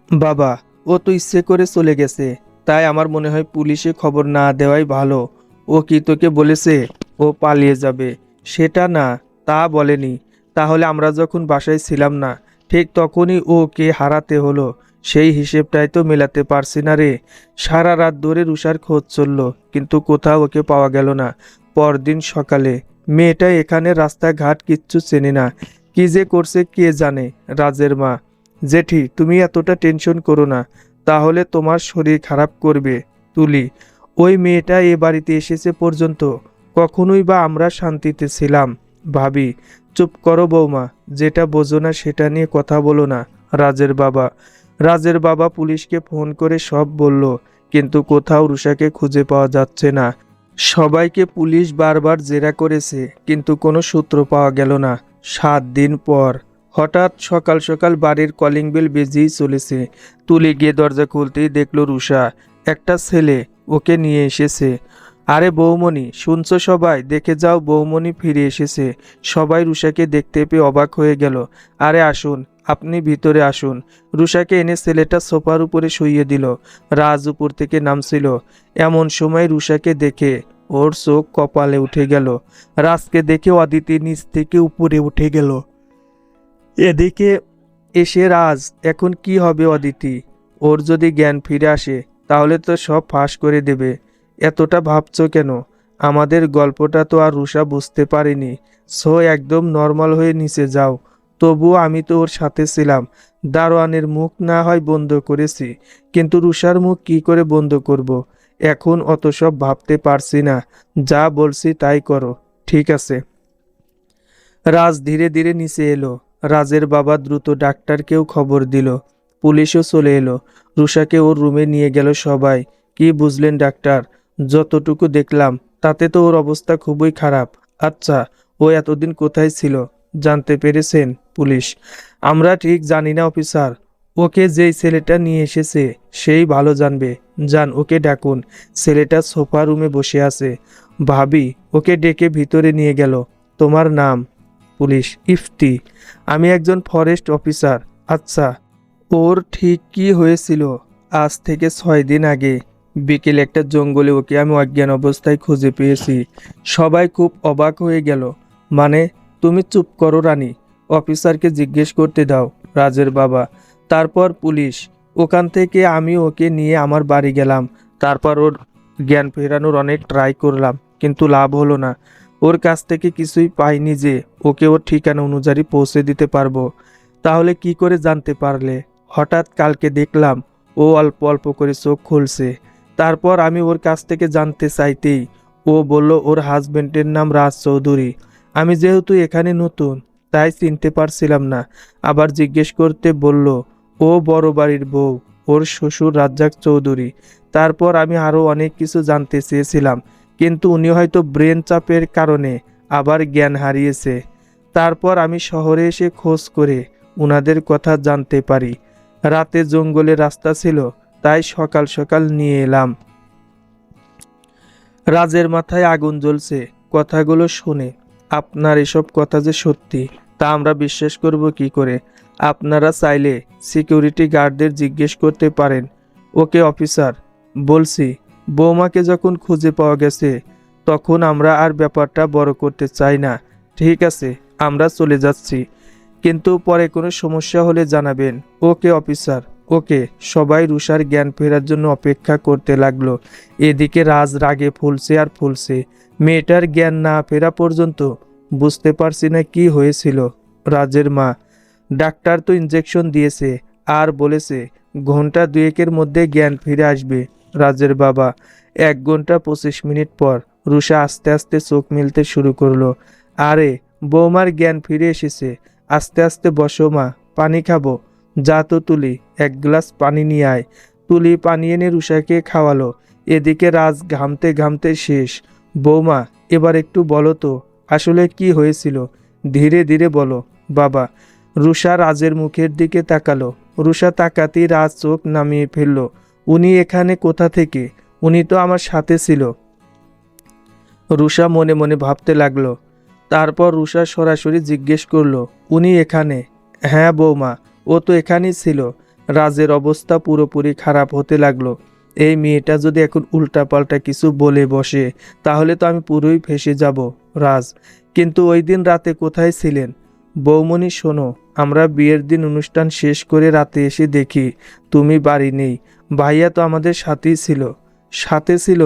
বাবা, ও তো ইচ্ছে করে চলে গেছে, তাই আমার মনে হয় পুলিশে খবর না দেওয়াই ভালো। ও কি তোকে বলেছে ও পালিয়ে যাবে? সেটা না, তা বলেনি। তাহলে আমরা যখন বাসায় ছিলাম না ঠিক তখনই ওকে হারাতে হলো, সেই হিসেবটাই তো মেলাতে পারছি না রে। সারা রাত ধরে রুষার খোঁজ চলল, কিন্তু কোথাও ওকে পাওয়া গেল না। পরদিন সকালে মেয়েটা এখানে রাস্তাঘাট কিচ্ছু চেনে না, কি যে করছে কে জানে। রাজের মা, জেঠি তুমি এতটা টেনশন করো না, তাহলে তোমার শরীর খারাপ করবে। তুলি, ওই মেয়েটা এ বাড়িতে এসেছে পর্যন্ত কখনোই বা আমরা শান্তিতে ছিলাম? ভাবি, চুপ করো বৌমা, যেটা বোঝো না সেটা নিয়ে কথা বলো না। রাজের বাবা পুলিশকে ফোন করে সব বলল, কিন্তু কোথাও রুষাকে খুঁজে পাওয়া যাচ্ছে না। সবাইকে পুলিশ বারবার জেরা করেছে, কিন্তু কোনো সূত্র পাওয়া গেল না। 7 দিন পর হঠাৎ সকাল সকাল বাড়ির কলিং বেল বেজেই চলেছে। তুলে গিয়ে দরজা খুলতেই দেখলো রুষা, একটা ছেলে ওকে নিয়ে এসেছে। আরে বৌমণি, শুনছো সবাই? দেখে যাও, বৌমণি ফিরে এসেছে। সবাই রুষাকে দেখতে পেয়ে অবাক হয়ে গেল। আরে আসুন, আপনি ভিতরে আসুন। রুষাকে এনে ছেলেটা সোফার উপরে শুইয়ে দিল। রাজ উপর থেকে নামছিল। এমন সময় রুষাকে দেখে ওর চোখ কপালে উঠে গেল। রাজকে দেখে অদিতি নিচ থেকে উপরে উঠে গেল। এদিকে এসে রাজ, এখন কি হবে অদিতি? ওর যদি জ্ঞান ফিরে আসে তাহলে তো সব ফাঁস করে দেবে। এতটা ভাবছো কেন? আমাদের গল্পটা তো আর রুষা বুঝতে পারেনি। সো একদম নর্মাল হয়ে নিচে যাও। তবুও আমি তো ওর সাথে ছিলাম। দারোয়ানের মুখ না হয় বন্ধ করেছি, কিন্তু রুষার মুখ কি করে বন্ধ করব? এখন অত সব ভাবতে পারছি না। যা বলছি তাই করো, ঠিক আছে? রাজ ধীরে ধীরে নিচে এলো। রাজের বাবা দ্রুত ডাক্তারকেও খবর দিল। পুলিশও চলে এলো। রুষাকে ওর রুমে নিয়ে গেল সবাই। কি বুঝলেন ডাক্তার? যতটুকু দেখলাম তাতে তো ওর অবস্থা খুবই খারাপ। আচ্ছা, ও এতদিন কোথায় ছিল জানতে পেরেছেন পুলিশ? আমরা ঠিক জানি না অফিসার। ওকে যেই ছেলেটা নিয়ে এসেছে সেই ভালো জানবে। যান, ওকে ডাকুন। ছেলেটা সোফা রুমে বসে আছে। ভাবি ওকে ডেকে ভিতরে নিয়ে গেল। তোমার নাম? পুলিশ: ইফতি। আমি একজন ফরেস্ট অফিসার। আচ্ছা, ওর ঠিক কি হয়েছিল? আজ থেকে 6 দিন আগে বিকেলে একটা জঙ্গলে ওকে আমি অজ্ঞান অবস্থায় খুঁজে পেয়েছি। সবাই খুব অবাক হয়ে গেল। মানে? তুমি চুপ করো রানী, অফিসারকে জিজ্ঞেস করতে দাও। রাজের বাবা: তারপর পুলিশ? ওখান থেকে আমি ওকে নিয়ে আমার বাড়ি গেলাম। তারপর ওর জ্ঞান ফেরানোর অনেক ট্রাই করলাম, কিন্তু লাভ হলো না। ওর কাছ থেকে কিছুই পাইনি যে ওকে ওর ঠিকানা অনুযায়ী পৌঁছে দিতে পারবো। তাহলে কি করে জানতে পারলে? হঠাৎ কালকে দেখলাম ও অল্প অল্প করে চোখ খুলছে। তারপর আমি ওর কাছ থেকে জানতে চাইতেই ও বলল ওর হাজবেন্ডের নাম রাজ চৌধুরী। আমি যেহেতু এখানে নতুন তাই চিনতে পারছিলাম না। আবার জিজ্ঞেস করতে বলল ও বড় বাড়ির বউ, ওর শ্বশুর রাজ্জাক চৌধুরী। তারপর আমি আরও অনেক কিছু জানতে চেয়েছিলাম, কিন্তু উনি হয়তো ব্রেন চাপের কারণে আবার জ্ঞান হারিয়েছে। তারপর আমি শহরে এসে খোঁজ করে উনাদের কথা জানতে পারি। রাতে জঙ্গলে রাস্তা ছিল, তাই সকাল সকাল নিয়ে এলাম। রাজের মাথায় আগুন জ্বলছে কথাগুলো শুনে। আপনার এসব কথা যে সত্যি তা আমরা বিশ্বাস করব কি করে? আপনারা চাইলে সিকিউরিটি গার্ডদের জিজ্ঞেস করতে পারেন। ওকে অফিসার, বলছি। বৌমাকে যখন খুঁজে পাওয়া গেছে তখন আমরা আর ব্যাপারটা বড় করতে চাই না। ঠিক আছে, আমরা চলে যাচ্ছি, কিন্তু পরে কোনো সমস্যা হলে জানাবেন। ওকে অফিসার, ওকে। সবাই রুষার জ্ঞান ফেরার জন্য অপেক্ষা করতে লাগলো। এদিকে রাজ রাগে ফুলছে আর ফুলছে। মেয়েটার জ্ঞান না ফেরা পর্যন্ত বুঝতে পারছি না কি হয়েছিল। রাজের মা: ডাক্তার তো ইঞ্জেকশন দিয়েছে আর বলেছে ঘন্টা 2-এর মধ্যে জ্ঞান ফিরে আসবে। রাজের বাবা: 1 ঘন্টা 25 মিনিট পর রুষা আস্তে আস্তে চোখ মেলতে শুরু করলো। আরে, বৌমার জ্ঞান ফিরে এসেছে। আস্তে আস্তে বসো মা, পানি খাবো। যা তো তুলি, 1 গ্লাস পানি নিয়ে আয়। তুলি পানি এনে রুষাকে খাওয়ালো। এদিকে রাজ ঘামতে ঘামতে শেষ। বৌমা, এবার একটু বলো তো আসলে কি হয়েছিল? ধীরে ধীরে বলো বাবা। রুষা রাজের মুখের দিকে তাকালো। রুষা তাকাতেই রাজ চোখ নামিয়ে ফেলল। উনি এখানে কোথা থেকে? উনি তো আমার সাথে ছিল। রুষা মনে মনে ভাবতে লাগলো। তারপর রুষা সরাসরি জিজ্ঞেস করলো, উনি এখানে? হ্যাঁ বৌমা, ও তো এখানেই ছিল। রাজের অবস্থা পুরোপুরি খারাপ হতে লাগলো। এই মেয়েটা যদি এখন উল্টাপাল্টা কিছু বলে বসে তাহলে তো আমি পুরোই ফেঁসে যাব। রাজ: কিন্তু ওই দিন রাতে কোথায় ছিলেন? বৌমনি শোনো, আমরা বিয়ের দিন অনুষ্ঠান শেষ করে রাতে এসে দেখি তুমি বাড়ি নেই। ভাইয়া তো আমাদের সাথেই ছিল। সাথে ছিল?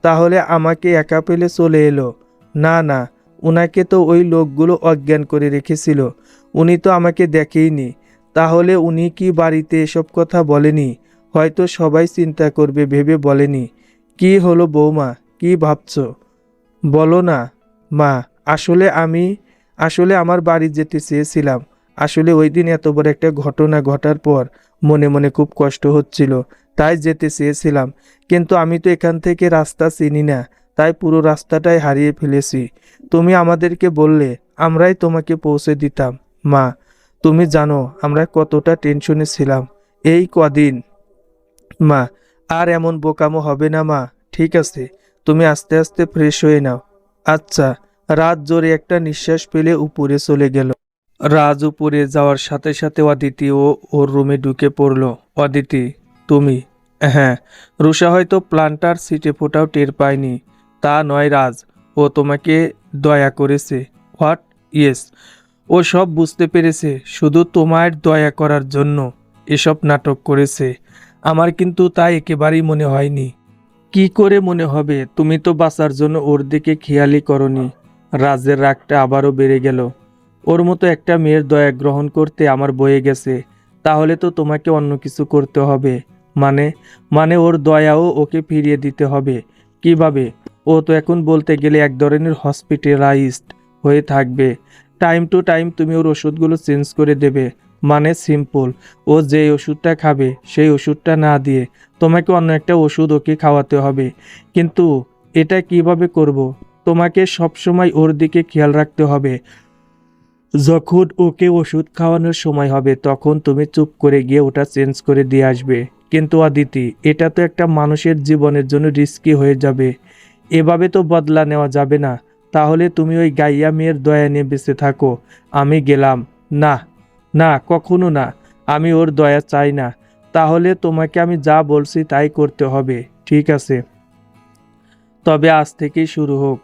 তাহলে আমাকে একা পেলে চলে এলো? না না, উনাকে তো ওই লোকগুলো অজ্ঞান করে রেখেছিল। উনি তো আমাকে দেখেইনি। তাহলে উনি কি বাড়িতে এসব কথা বলেনি? হয়তো সবাই চিন্তা করবে ভেবে বলেনি। কি হলো বৌমা, কি ভাবছো? বলো না মা। আসলে আমার বাড়ি যেতে চেয়েছিলাম। আসলে ওই দিন এত বড় একটা ঘটনা ঘটার পর মনে মনে খুব কষ্ট হচ্ছিল, তাই যেতে চেয়েছিলাম। কিন্তু আমি তো এখান থেকে রাস্তা চিনি না, তাই পুরো রাস্তাটাই হারিয়ে ফেলেছি। তুমি আমাদেরকে বললে আমরাই তোমাকে পৌঁছে দিতাম। মা, তুমি জানো আমরা কতটা টেনশনে ছিলাম এই কদিন। মা, আর এমন বোকামো হবে না মা। ঠিক আছে, তুমি আস্তে আস্তে ফ্রেশ হয়ে নাও। আচ্ছা। রাত জোরে একটা নিঃশ্বাস ফেলে উপরে চলে গেল। রাজ উপরে যাওয়ার সাথে সাথে অদিতি ওর রুমে ঢুকে পড়ল। অদিতি, তুমি? হ্যাঁ। রুষা হয়তো প্লান্টার সিটে ফোটাও টের পায়নি। তা নয় রাজ, ও তোমাকে দয়া করেছে। হোয়াট? ইয়েস। ও সব বুঝতে পেরেছে, শুধু তোমার দয়া করার জন্য এসব নাটক করেছে। আমার কিন্তু তা একেবারেই মনে হয়নি। কি করে মনে হবে? তুমি তো বাঁচার জন্য ওর দিকে খেয়ালই করনি। রাজের রাগটা আবারও বেড়ে গেল। ওর মতো একটা মেয়ের দয়া গ্রহণ করতে আমার বয়ে গেছে, তাহলে তো তোমাকে অন্য কিছু করতে হবে। মানে? মানে ওর দয়াও ওকে ফিরিয়ে দিতে হবে। কিভাবে? ও তো এখন বলতে গেলে এক ধরনের হসপিটালাইজড হয়ে থাকবে। টাইম টু টাইম তুমি ওর ওষুধগুলো চেঞ্জ করে দেবে। মানে সিম্পল, ও যে ওষুধটা খাবে সেই ওষুধটা না দিয়ে তোমাকে অন্য একটা ওষুধ ওকে খাওয়াতে হবে। কিন্তু এটা কিভাবে করব? তোমাকে সবসময় ওর দিকে খেয়াল রাখতে হবে। যখন ওকে ওষুধ খাওয়ানোর সময় হবে তখন তুমি চুপ করে গিয়ে ওটা চেঞ্জ করে দিয়ে আসবে। কিন্তু অদিতি, এটা তো একটা মানুষের জীবনের জন্য রিস্কি হয়ে যাবে। এভাবে তো বদলা নেওয়া যাবে না। তাহলে তুমি ওই গাইয়া মেয়ের দয়া নিয়ে বেঁচে থাকো, আমি গেলাম। না, না, কখনো না। আমি ওর দয়া চাই না। তাহলে তোমাকে আমি যা বলছি তাই করতে হবে, ঠিক আছে? তবে আজ থেকেই শুরু হোক।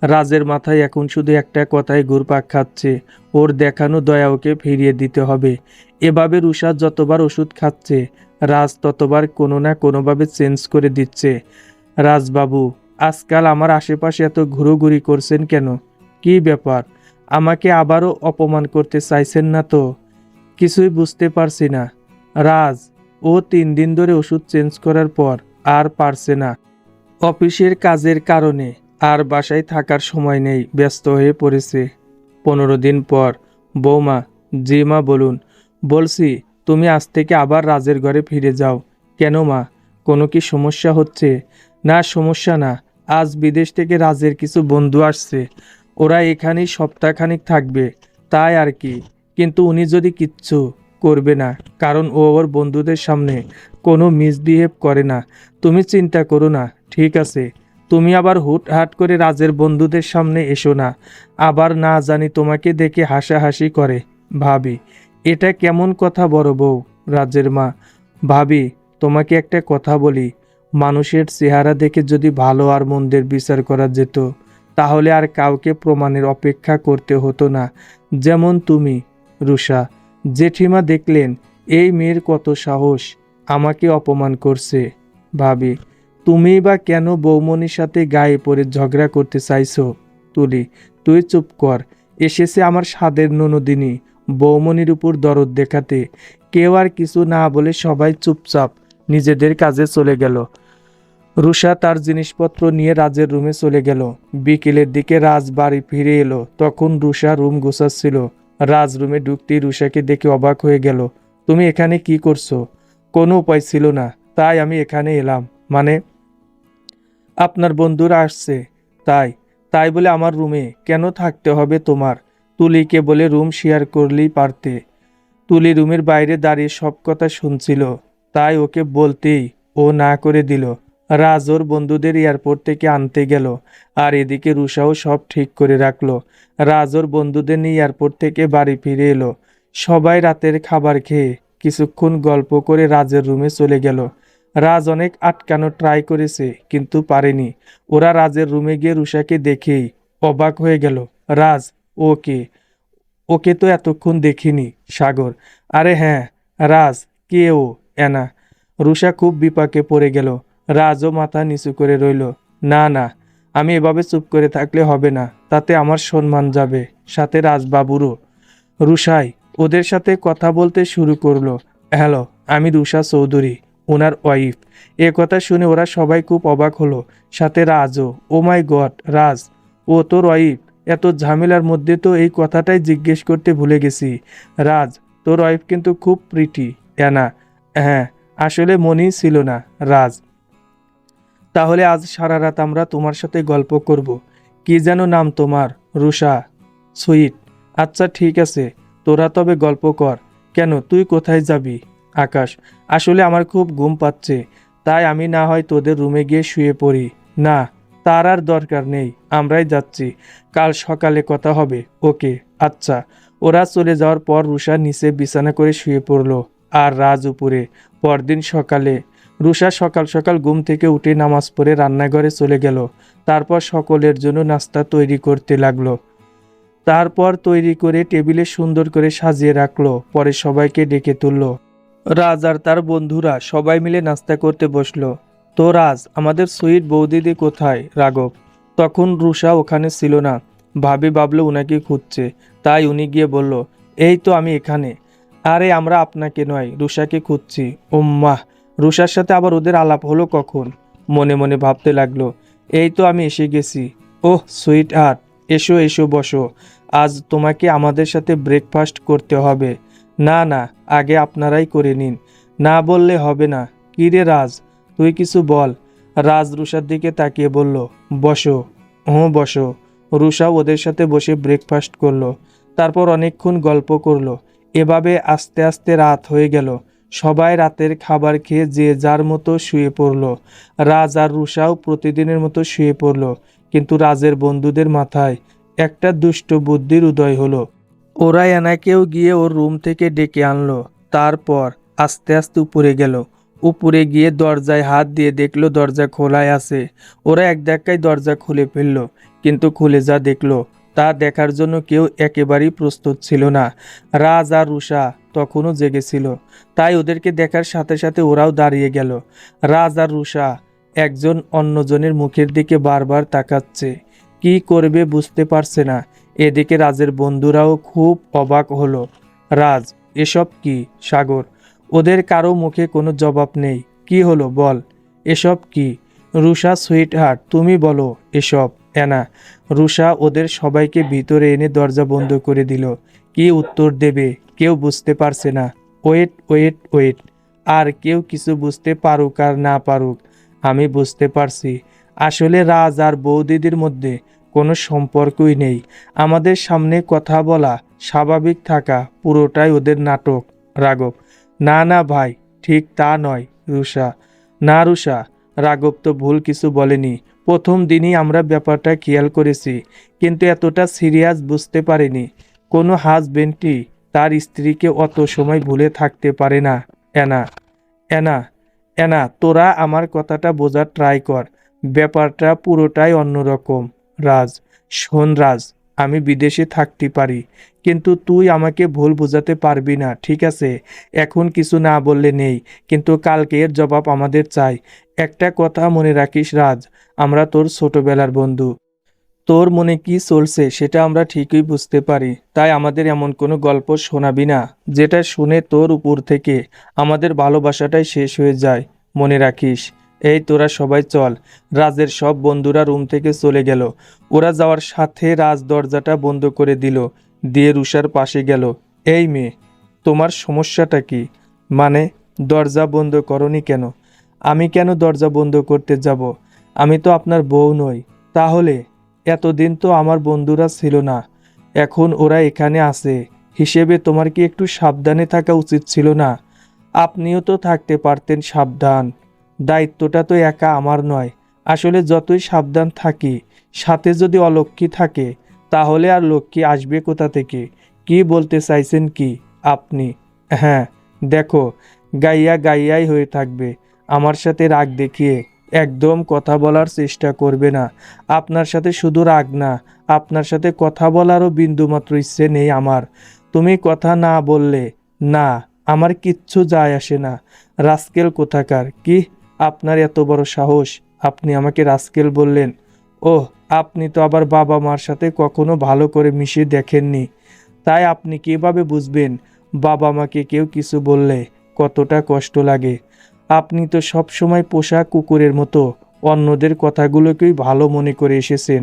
রাজের মাথায় এখন শুধু একটা কথাই ঘুরপাক খাচ্ছে, ওর দেখানো দয়া ওকে ফিরিয়ে দিতে হবে। এভাবে রুষা যতবার ওষুধ খাচ্ছে রাজ ততবার কোনো না কোনোভাবে চেঞ্জ করে দিচ্ছে। রাজবাবু, আজকাল আমার আশেপাশে এত ঘুরোঘুরি করছেন কেন? কি ব্যাপার? আমাকে আবারও অপমান করতে চাইছেন না তো? কিছুই বুঝতে পারছি না। রাজ, ও 3 দিন ধরে ওষুধ চেঞ্জ করার পর আর পারছে না। অফিসের কাজের কারণে আর বাসায় থাকার সময় নেই, ব্যস্ত হয়ে পড়েছে। 15 দিন পর। বৌমা। জি মা, বলুন। বলছি, তুমি আজ থেকে আবার রাজের ঘরে ফিরে যাও। কেন মা, কোনো কি সমস্যা হচ্ছে? না, সমস্যা না। আজ বিদেশ থেকে রাজের কিছু বন্ধু আসছে, ওরা এখানেই সপ্তাহখানিক থাকবে, তাই আর কি। কিন্তু উনি যদি কিচ্ছু করবে না, কারণ ও ওর বন্ধুদের সামনে কোনো মিসবিহেভ করে না। তুমি চিন্তা করো না, ঠিক আছে? তুমি আবার হুটহাট করে রাজের বন্ধুদের সামনে এসো না, আবার না জানি তোমাকে দেখে হাসাহাসি করে। ভাবি, এটা কেমন কথা বড় বউ? রাজের মা। ভাবি, তোমাকে একটা কথা বলি, মানুষের চেহারা দেখে যদি ভালো আর মন্দের বিচার করা যেত তাহলে আর কাউকে প্রমাণের অপেক্ষা করতে হতো না। যেমন তুমি, রুষা। জেঠিমা দেখলেন এই মেয়ের কত সাহস, আমাকে অপমান করছে। ভাবি, তুমি বা কেন বৌমনির সাথে গায়ে পড়ে ঝগড়া করতে চাইছো? তুলি, তুই চুপ কর। এসেছে আমার স্বাদের ননদিনী বৌমনির উপর দরদ দেখাতে। কেউ আর কিছু না বলে সবাই চুপচাপ নিজেদের কাজে চলে গেল। রুষা তার জিনিসপত্র নিয়ে রাজের রুমে চলে গেল। বিকেলের দিকে রাজ বাড়ি ফিরে এলো, তখন রুষা রুম গোছাচ্ছিল। রাজ রুমে ঢুকতেই রুষাকে দেখে অবাক হয়ে গেল। তুমি এখানে কি করছো? কোনো উপায় ছিল না, তাই আমি এখানে এলাম। মানে? আপনার বন্ধুরা আসছে, তাই? তাই বলে আমার রুমে কেন থাকতে হবে তোমার? তুলিকে বলে রুম শেয়ার করলেই পারতে। তুলি রুমের বাইরে দাঁড়িয়ে সব কথা শুনছিল, তাই ওকে বলতেই ও না করে দিল। রাজ ওর বন্ধুদের এয়ারপোর্ট থেকে আনতে গেল, আর এদিকে রুষাও সব ঠিক করে রাখলো। রাজ ওর বন্ধুদের নিয়ে এয়ারপোর্ট থেকে বাড়ি ফিরে এলো। সবাই রাতের খাবার খেয়ে কিছুক্ষণ গল্প করে রাজের রুমে চলে গেল। রাজ অনেক আটকানো ট্রাই করেছে কিন্তু পারেনি। ওরা রাজের রুমে গিয়ে রুষাকে দেখেই অবাক হয়ে গেল। রাজ, ওকে ওকে তো এতক্ষণ দেখিনি। সাগর, আরে হ্যাঁ রাজ, কে ও? এনা। রুষা খুব বিপাকে পড়ে গেল। রাজও মাথা নিচু করে রইল। না না, আমি এভাবে চুপ করে থাকলে হবে না, তাতে আমার সম্মান যাবে, সাথে রাজবাবুরও। রুষাই ওদের সাথে কথা বলতে শুরু করলো। হ্যালো, আমি রুষা চৌধুরী, ওনার ওয়াইফ। এ কথা শুনে ওরা সবাই খুব অবাক হলো, সাথে রাজও। ও মাই গড, রাজ, ও তোর ওয়াইফ? এত ঝামেলার মধ্যে তো এই কথাটাই জিজ্ঞেস করতে ভুলে গেছি। রাজ, তোর ওয়াইফ কিন্তু খুব প্রিটি। অ্যানা, হ্যাঁ, আসলে মনেই ছিল না। রাজ, তাহলে আজ সারা রাত আমরা তোমার সাথে গল্প করব। কি যেন নাম তোমার? রুষা। সুইট। আচ্ছা ঠিক আছে, তোরা তবে গল্প কর। কেন, তুই কোথায় যাবি? আকাশ, আসলে আমার খুব ঘুম পাচ্ছে, তাই আমি না হয় তোদের রুমে গিয়ে শুয়ে পড়ি। না, তার আর দরকার নেই, আমরাই যাচ্ছি, কাল সকালে কথা হবে। ওকে, আচ্ছা। ওরা চলে যাওয়ার পর রুষা নিচে বিছানা করে শুয়ে পড়ল, আর রাজ উপরে। পরদিন সকালে রুষা সকাল সকাল ঘুম থেকে উঠে নামাজ পড়ে রান্নাঘরে চলে গেল। তারপর সকলের জন্য নাস্তা তৈরি করতে লাগলো। তারপর তৈরি করে টেবিলে সুন্দর করে সাজিয়ে রাখলো, পরে সবাইকে ডেকে তুললো। রাজ আর তার বন্ধুরা সবাই মিলে নাস্তা করতে বসলো। তো রাজ, আমাদের সুইট বৌদিদি কোথায়? রাঘব। তখন রুষা ওখানে ছিল না। ভাবলো উনাকে খুঁজছে, তাই উনি গিয়ে বলল, এই তো আমি এখানে। আরে আমরা আপনাকে নয়, রুষাকে খুঁজছি। উম্মাহ, রুষার সাথে আবার ওদের আলাপ হলো কখন? মনে মনে ভাবতে লাগলো। এই তো আমি এসে গেছি। ওহ সুইট হার্ট, এসো এসো বসো, আজ তোমাকে আমাদের সাথে ব্রেকফাস্ট করতে হবে। না না, আগে আপনারাই করে নিন। না বললে হবে না। কী রে রাজ, তুই কিছু বল। রাজ রুষার দিকে তাকিয়ে বলল, বসো। হুঁ বসো। রুষা ওদের সাথে বসে ব্রেকফাস্ট করলো। তারপর অনেকক্ষণ গল্প করলো। এভাবে আস্তে আস্তে রাত হয়ে গেল। সবাই রাতের খাবার খেয়ে যে যার মতো শুয়ে পড়ল। রাজ আর রুষাও প্রতিদিনের মতো শুয়ে পড়ল। কিন্তু রাজের বন্ধুদের মাথায় একটা দুষ্ট বুদ্ধির উদয় হলো। ওরা এনাকেও গিয়ে ওর রুম থেকে ডেকে আনলো। তারপর আস্তে আস্তে উপরে গেল। উপরে গিয়ে দরজায় হাত দিয়ে দেখলো দরজা খোলাই আছে। ওরা এক ধাক্কায় দরজা খুলে ফেললো। কিন্তু খুলে যা দেখলো তা দেখার জন্য কেউ একেবারেই প্রস্তুত ছিল না। রাজ আর রুষা তখনও জেগেছিল, তাই ওদেরকে দেখার সাথে সাথে ওরাও দাঁড়িয়ে গেল। রাজ আর রুষা একজন অন্যজনের মুখের দিকে বারবার তাকাচ্ছে। কি করবে বুঝতে পারছে না। এদিকে রাজের বন্ধুরাও খুব অবাক হলো। রাজ, এসব কি? সাগর, ওদের কারো মুখে কোনো জবাব নেই। কি হলো বল, এসব কি? রুষা, সুইট হার্ট, তুমি বলো এসব। এনা। রুষা ওদের সবাইকে ভিতরে এনে দরজা বন্ধ করে দিল। কি উত্তর দেবে কেউ বুঝতে পারছে না। Wait wait wait. আর কেউ কিছু বুঝতে পারুক আর না পারুক, আমি বুঝতে পারছি। আসলে রাজ আর বৌদিদির মধ্যে কোনো সম্পর্কই নেই। আমাদের সামনে কথা বলা, স্বাভাবিক থাকা পুরোটাই ওদের নাটক। রাঘব, না না ভাই, ঠিক তা নয়। রুষা, না রুষা, রাঘব তো ভুল কিছু বলেনি। প্রথম দিনই আমরা ব্যাপারটা খেয়াল করেছি, কিন্তু এতটা সিরিয়াস বুঝতে পারিনি। কোনো হাজবেন্ডই তার স্ত্রীকে অত সময় ভুলে থাকতে পারে না। এনা, এনা, এনা, তোরা আমার কথাটা বোঝার ট্রাই কর। ব্যাপারটা পুরোটাই অন্যরকম। রাজ, শোন রাজ, আমি বিদেশে থাকতে পারি, কিন্তু তুই আমাকে ভুল বোঝাতে পারবি না, ঠিক আছে? এখন কিছু না বললে নেই, কিন্তু কালকে এর জবাব আমাদের চাই। একটা কথা মনে রাখিস রাজ, আমরা তোর ছোটবেলার বন্ধু। তোর মনে কি চলছে সেটা আমরা ঠিকই বুঝতে পারি, তাই আমাদের এমন কোনো গল্প শোনাবি না যেটা শুনে তোর উপর থেকে আমাদের ভালোবাসাটাই শেষ হয়ে যায়। মনে রাখিস। এই তোরা সবাই চল। রাজের সব বন্ধুরা রুম থেকে চলে গেল। ওরা যাওয়ার সাথে রাজ দরজাটা বন্ধ করে দিল, দিয়ে রুষার পাশে গেল। এই মেয়ে, তোমার সমস্যাটা কি? মানে, দরজা বন্ধ করনি কেন? আমি কেন দরজা বন্ধ করতে যাব? আমি তো আপনার বউ নই। তাহলে? এতদিন তো আমার বন্ধুরা ছিল না, এখন ওরা এখানে আছে হিসেবে তোমার কি একটু সাবধানে থাকা উচিত ছিল না? আপনিও তো থাকতে পারতেন সাবধান। দায়িত্বটা তো একা আমার নয়। আসলে যতই সাবধান থাকি, সাথে যদি অলক্ষ্মী থাকে, তাহলে আর লক্ষ্মী আসবে কোথা থেকে? কি বলতে চাইছেন কি আপনি? হ্যাঁ, দেখো, গাইয়া গাইয়াই হয়ে থাকবে। আমার সাথে রাগ দেখিয়ে একদম কথা বলার চেষ্টা করবে না। আপনার সাথে শুধু রাগ না, আপনার সাথে কথা বলারও বিন্দুমাত্র ইচ্ছে নেই আমার। তুমি কথা না বললে না, আমার কিচ্ছু যায় আসে না। রাস্কেল কোথাকার! কি, আপনার এত বড় সাহস, আপনি আমাকে রাস্কেল বললেন? ওহ, আপনি তো আবার বাবা মার সাথে কখনো ভালো করে মিশে দেখেননি, তাই আপনি কিভাবে বুঝবেন বাবা মাকে কেউ কিছু বললে কতটা কষ্ট লাগে? আপনি তো সব সময় পোষা কুকুরের মতো অন্যদের কথাগুলোকেই ভালো মনে করে এসেছেন।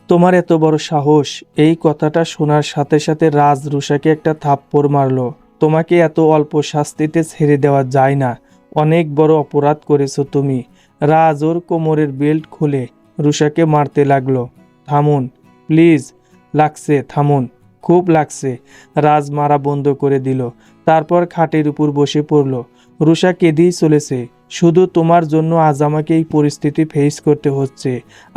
তোমার এত বড় সাহস! এই কথাটা শোনার সাথে সাথে রাজ রুষাকে একটা থাপ্পড় মারল। তোমাকে এত অল্প শাস্তিতে ছেড়ে দেওয়া যায় না। অনেক বড় অপরাধ করেছো তুমি। রাজ ওর কোমরের বেল্ট খুলে রুষাকে মারতে লাগলো। থামুন প্লিজ, লাগছে, থামুন, খুব লাগছে। রাজ মারা বন্ধ করে দিল। তারপর খাটের উপর বসে পড়ল। রুষা কেঁদেই চলেছে। শুধু তোমার জন্য আজ আমাকে এই পরিস্থিতি ফেস করতে হচ্ছে।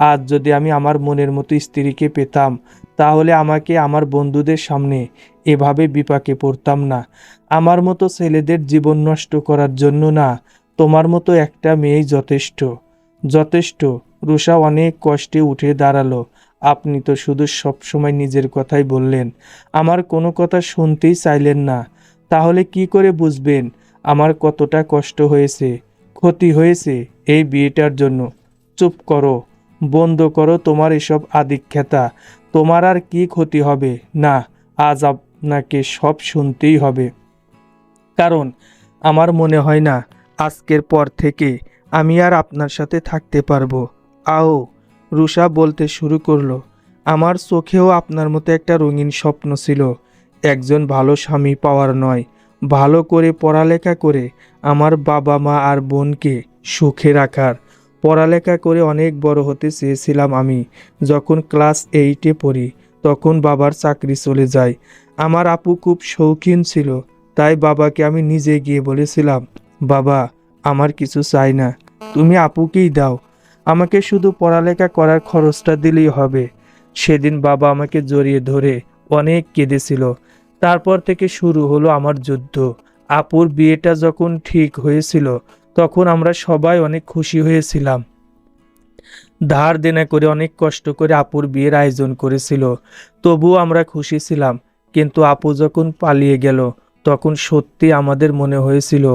আজ যদি আমি আমার মনের মতো স্ত্রীকে পেতাম, তাহলে আমাকে আমার বন্ধুদের সামনে এভাবে বিপাকে পড়তাম না। আমার মতো ছেলেদের জীবন নষ্ট করার জন্য না, তোমার মতো একটা মেয়েই যথেষ্ট। যথেষ্ট। রুষা অনেক কষ্টে উঠে দাঁড়ালো। আপনি তো শুধু সবসময় নিজের কথাই বললেন, আমার কোনো কথা শুনতেই চাইলেন না। তাহলে কি করে বুঝবেন আমার কতটা কষ্ট হয়েছে, ক্ষতি হয়েছে এই বিয়েটার জন্য? চুপ করো, বন্ধ করো তোমার এসব আদিক্ষেতা। তোমার আর কি ক্ষতি হবে? না, আজ আপনাকে সব শুনতেই হবে। কারণ আমার মনে হয় না আজকের পর থেকে আমি আর আপনার সাথে থাকতে পারবো। আও, রুষা বলতে শুরু করলো, আমার চোখেও আপনার মতো একটা রঙিন স্বপ্ন ছিল, একজন ভালো স্বামী পাওয়ার নয়, ভালো করে পড়ালেখা করে আমার বাবা মা আর বোনকে সুখে রাখার। পড়ালেখা করে অনেক বড় হতে চেয়েছিলাম আমি। যখন ক্লাস 8-এ পড়ি তখন বাবার চাকরি চলে যায়। আমার আপু খুব শৌখিন ছিল, তাই বাবাকে আমি নিজে গিয়ে বলেছিলাম, বাবা আমার কিছু চাই না, তুমি আপুকেই দাও, আমাকে শুধু পড়ালেখা করার খরচটা দিলেই হবে। সেদিন বাবা আমাকে জড়িয়ে ধরে অনেক কেঁদেছিল। তারপর থেকে শুরু হলো আমার যুদ্ধ। আপুর বিয়েটা যখন ঠিক হয়েছিল তখন আমরা সবাই অনেক খুশি হয়েছিলাম। ধার দেনা করে অনেক কষ্ট করে আপুর বিয়ের আয়োজন করেছিল, তবুও আমরা খুশি ছিলাম। কিন্তু আপু যখন পালিয়ে গেল তখন সত্যি আমাদের মনে হয়েছিল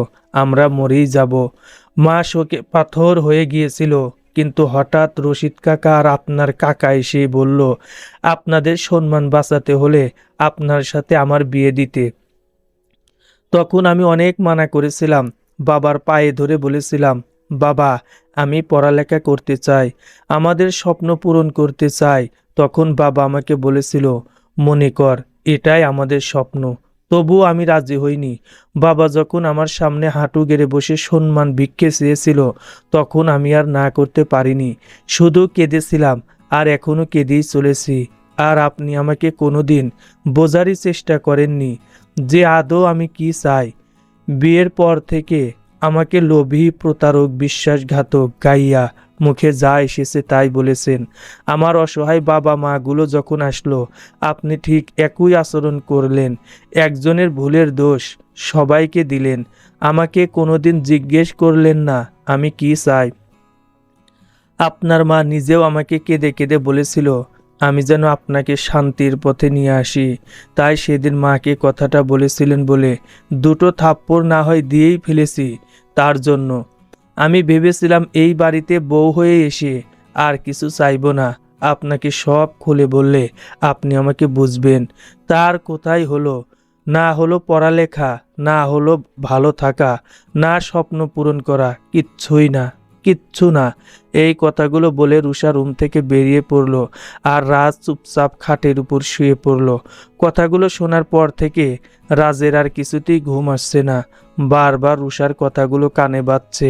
আমরা মরেই যাব। মা শোকে পাথর হয়ে গিয়েছিল। কিন্তু হঠাৎ রশিদ কাকা আর আপনার কাকা এসে বলল, আপনাদের সম্মান বাঁচাতে হলে আপনার সাথে আমার বিয়ে দিতে। তখন আমি অনেক মানা করেছিলাম, বাবার পায়ে ধরে বলেছিলাম, বাবা আমি পড়ালেখা করতে চাই, আমাদের স্বপ্ন পূরণ করতে চাই। তখন বাবা আমাকে বলেছিল, মনে কর এটাই আমাদের স্বপ্ন। তবুও আমি রাজি হইনি। বাবা যখন আমার সামনে হাঁটু গেড়ে বসে সম্মান ভিক্ষে চেয়েছিল তখন আমি আর না করতে পারিনি, শুধু কেঁদেছিলাম আর এখনো কেঁদেই চলেছি। আর আপনি আমাকে কোনোদিন বোঝারই চেষ্টা করেননি যে আদৌ আমি কি চাই। বিয়ের পর থেকে আমাকে লোভী, প্রতারক, বিশ্বাসঘাতক গাইয়া মুখে যা এসেছে তাই বলেছেন। আমার অসহায় বাবা মাগুলো যখন আসলো আপনি ঠিক একই আচরণ করলেন। একজনের ভুলের দোষ সবাইকে দিলেন, আমাকে কোনোদিন জিজ্ঞেস করলেন না আমি কি চাই। আপনার মা নিজেও আমাকে কেঁদে কেঁদে বলেছিল আমি যেন আপনাকে শান্তির পথে নিয়ে আসি। তাই সেদিন মাকে কথাটা বলেছিলেন বলে দুটো থাপ্পড় না হয় দিয়েই ফেলেছি। তার জন্য আমি ভেবেছিলাম এই বাড়িতে বউ হয়ে এসে আর কিছু চাইবো না, আপনাকে সব খুলে বললে আপনি আমাকে বুঝবেন। তার কোথায় হলো? না হলো পড়ালেখা, না হলো ভালো থাকা, না স্বপ্ন পূরণ করা, কিচ্ছুই না, কিচ্ছু না। এই কথাগুলো বলে রুষা রুম থেকে বেরিয়ে পড়ল আর রাজ চুপচাপ খাটের উপর শুয়ে পড়ল। কথাগুলো শোনার পর থেকে রাজের আর কিছুতেই ঘুম আসছে না। বারবার রুষার কথাগুলো কানে বাজছে।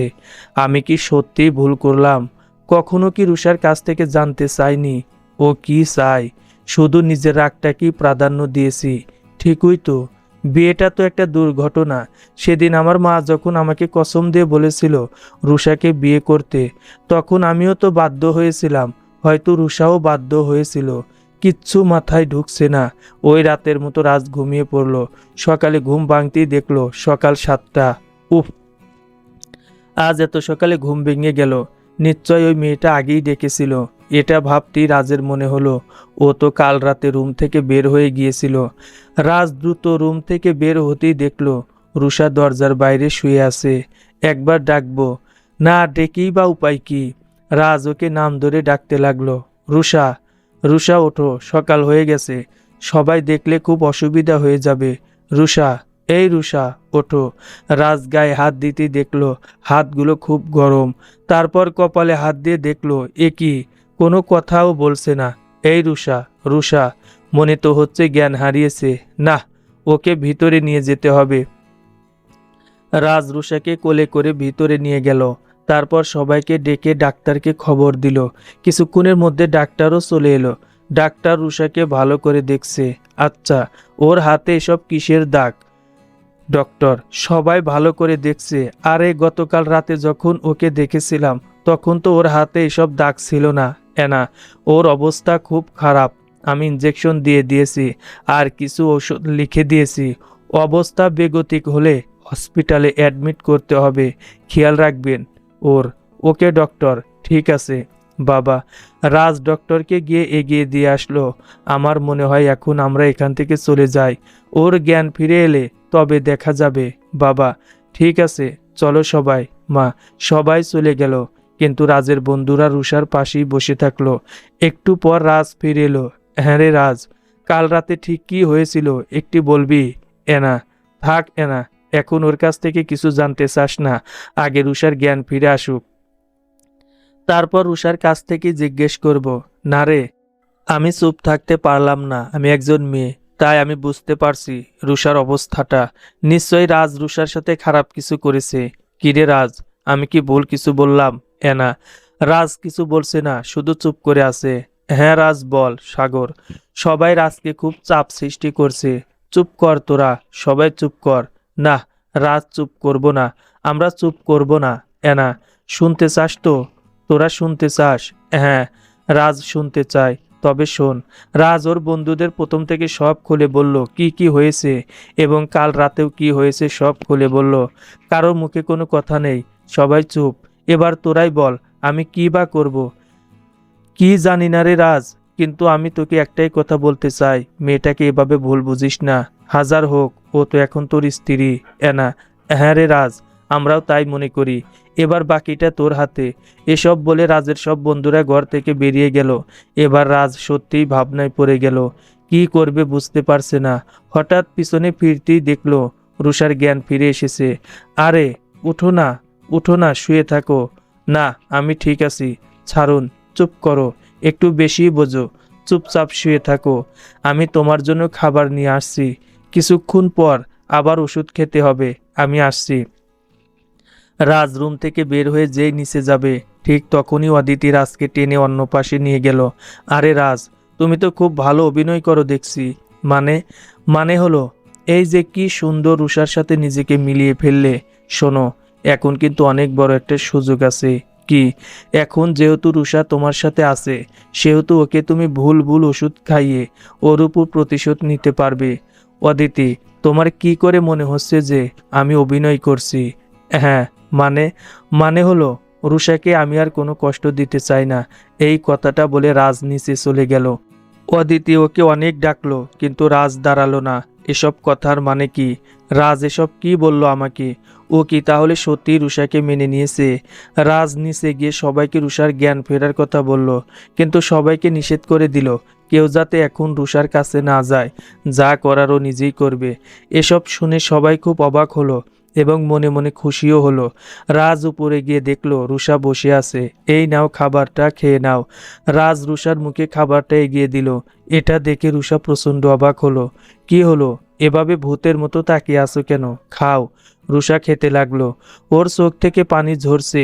আমি কি সত্যিই ভুল করলাম? কখনো কি রুষার কাছ থেকে জানতে চাইনি ও কি চায়? শুধু নিজের রাগটাকেই প্রাধান্য দিয়েছি। ঠিকই তো, বিয়েটা তো একটা দুর্ঘটনা। সেদিন আমার মা যখন আমাকে কসম দিয়ে বলেছিল রুষাকে বিয়ে করতে, তখন আমিও তো বাধ্য হয়েছিলাম, হয়তো রুষাও বাধ্য হয়েছিল। কিচ্ছু মাথায় ঢুকছে না। ওই রাতের মতো রাত ঘুমিয়ে পড়ল। সকালে ঘুম ভাঙতেই দেখলো সকাল 7টা। উফ, আজ এত সকালে ঘুম ভেঙে গেল। নিশ্চয় ওই মেয়েটা আগেই ডেকেছিল। এটা ভাবতেই রাজের মনে হলো ও তো কাল রাতে রুম থেকে বের হয়ে গিয়েছিল। রাজ দ্রুত রুম থেকে বের হতেই দেখলো রুষা দরজার বাইরে শুয়ে আছে। একবার ডাকবো, না ডেকেই বা উপায় কি? রাজ ওকে নাম ধরে ডাকতে লাগলো, রুষা, রুষা ওঠো, সকাল হয়ে গেছে, সবাই দেখলে খুব অসুবিধা হয়ে যাবে। রুষা, এই রুষা ওঠো। রাজ গায়ে হাত দিতেই দেখলো হাতগুলো খুব গরম। তারপর কপালে হাত দিয়ে দেখলো এ কি, কোনো কথাও বলছে না। এই রুষা, রুষা, মনে তো হচ্ছে জ্ঞান হারিয়েছে। না, ওকে ভিতরে নিয়ে যেতে হবে। রাজ রুষাকে কোলে করে ভিতরে নিয়ে গেল। তারপর সবাইকে ডেকে ডাক্তারকে খবর দিল। কিছুক্ষণের মধ্যে ডাক্তারও চলে এলো। ডাক্তার রুষাকে ভালো করে দেখছে। আচ্ছা, ওর হাতে এসব কিসের দাগ? ডক্টর, সবাই ভালো করে দেখছে। আরে গতকাল রাতে যখন ওকে দেখেছিলাম তখন তো ওর হাতে এসব দাগ ছিল না। এনা, ওর অবস্থা খুব খারাপ। আমি ইঞ্জেকশন দিয়ে দিয়েছি আর কিছু ওষুধ লিখে দিয়েছি। অবস্থা বেগতিক হলে হসপিটালে অ্যাডমিট করতে হবে। খেয়াল রাখবেন ওর। ওকে ডক্টর, ঠিক আছে। বাবা, রাজ ডক্টরকে গিয়ে এগিয়ে দিয়ে আসলো। আমার মনে হয় এখন আমরা এখান থেকে চলে যাই। ওর জ্ঞান ফিরে এলে তবে দেখা যাবে। বাবা, ঠিক আছে, চলো সবাই। মা, সবাই চলে গেল, কিন্তু রাজের বন্ধুরা রুষার পাশেই বসে থাকলো। একটু পর রাজ ফিরে এলো। হ্যাঁ রে রাজ, কাল রাতে ঠিক কি হয়েছিল একটি বলবি? এনা, থাক এনা, এখন ওর কাছ থেকে কিছু জানতে চাস না। আগে রুষার জ্ঞান ফিরে আসুক, তারপর রুষার কাছ থেকে জিজ্ঞেস করব, না রে, আমি চুপ থাকতে পারলাম না। আমি একজন মেয়ে, তাই আমি বুঝতে পারছি রুষার অবস্থাটা। নিশ্চয়ই রাজ রুষার সাথে খারাপ কিছু করেছে। কিরে রাজ, আমি কি ভুল কিছু বললাম? এনা রাজ কিছু বলছে না, শুধু চুপ করে আছে। হ্যাঁ রাজ, বল। সাগর, সবাই রাজকে খুব চাপ সৃষ্টি করছে। চুপ কর তোরা, সবাই চুপ কর। না, রাজ চুপ করব না, আমরা চুপ করব না। এনা, শুনতে চাস তো? তোরা শুনতে চাস? হ্যাঁ, রাজ শুনতে চায়। তবে শোন। রাজ ওর বন্ধুদের প্রথম থেকে সব খুলে বলল কি কি হয়েছে এবং কাল রাতেও কি হয়েছে সব খুলে বলল। কারোর মুখে কোনো কথা নেই, সবাই চুপ। এবার তোরাই বল, আমি কি বা করব? কি জানি না রে রাজ, কিন্তু আমি তোকে একটাই কথা বলতে চাই, মেয়েটাকে এভাবে ভুল বুঝিস না। হাজার হোক, ও তো এখন তোর স্ত্রী। এনা, হ্যাঁ রে রাজ, আমরাও তাই মনে করি। এবার বাকিটা তোর হাতে। এসব বলে রাজের সব বন্ধুরা ঘর থেকে বেরিয়ে গেল। এবার রাজ সত্যিই ভাবনায় পড়ে গেল। কি করবে বুঝতে পারছে না। হঠাৎ পিছনে ফিরতেই দেখলো রুষার জ্ঞান ফিরে এসেছে। আরে, উঠো না, উঠো না, শুয়ে থাকো। না, আমি ঠিক আছি, ছাড়ুন। চুপ করো, একটু বেশি বোঝো। চুপচাপ শুয়ে থাকো, আমি তোমার জন্য খাবার নিয়ে আসছি। কিছুক্ষণ পর আবার ওষুধ খেতে হবে, আমি আসছি। রাজ রুম থেকে বের হয়ে যেই নিচে যাবে, ঠিক তখনই অদিতি রাজকে টেনে অন্য পাশে নিয়ে গেল। আরে রাজ, তুমি তো খুব ভালো অভিনয় করো দেখছি। মানে? মানে হলো এই যে কি সুন্দর রুষার সাথে নিজেকে মিলিয়ে ফেললে। শোনো, এখন কিন্তু অনেক বড় একটা সুযোগ আছে। কি? এখন যেহেতু রুষা তোমার সাথে আছে, সেহেতু ওকে তুমি ভুল ভুল ওষুধ খাইয়ে ওর উপর প্রতিশোধ নিতে পারবে। অদিতি, তোমার কি করে মনে হচ্ছে যে আমি অভিনয় করছি? হ্যাঁ, মানে? মানে হলো রুষাকে আমি আর কোনো কষ্ট দিতে চাই না। এই কথাটা বলে রাজ নিচে চলে গেল। অদিতি ওকে অনেক ডাকলো, কিন্তু রাজ দাঁড়ালো না। এসব কথার মানে কি? রাজ এসব কি বলল আমাকে? ও কি তাহলে সত্যি রুষাকে মেনে নিয়েছে? রাজ নিচে গিয়ে সবাইকে রুষার জ্ঞান ফেরার কথা বলল, কিন্তু সবাইকে নিষেধ করে দিল কেউ যাতে এখন রুষার কাছে না যায়। যা করার ও নিজেই করবে। এসব শুনে সবাই খুব অবাক হলো এবং মনে মনে খুশিও হলো। রাজ উপরে গিয়ে দেখলো রুষা বসে আছে। এই নাও, খাবারটা খেয়ে নাও। রাজ রুষার মুখে খাবারটা এগিয়ে দিল। এটা দেখে রুষা প্রচণ্ড অবাক হলো। কি হলো? এভাবে ভূতের মতো তাকিয়ে আছো কেন? খাও। রুষা খেতে লাগলো। ওর চোখ থেকে পানি ঝরছে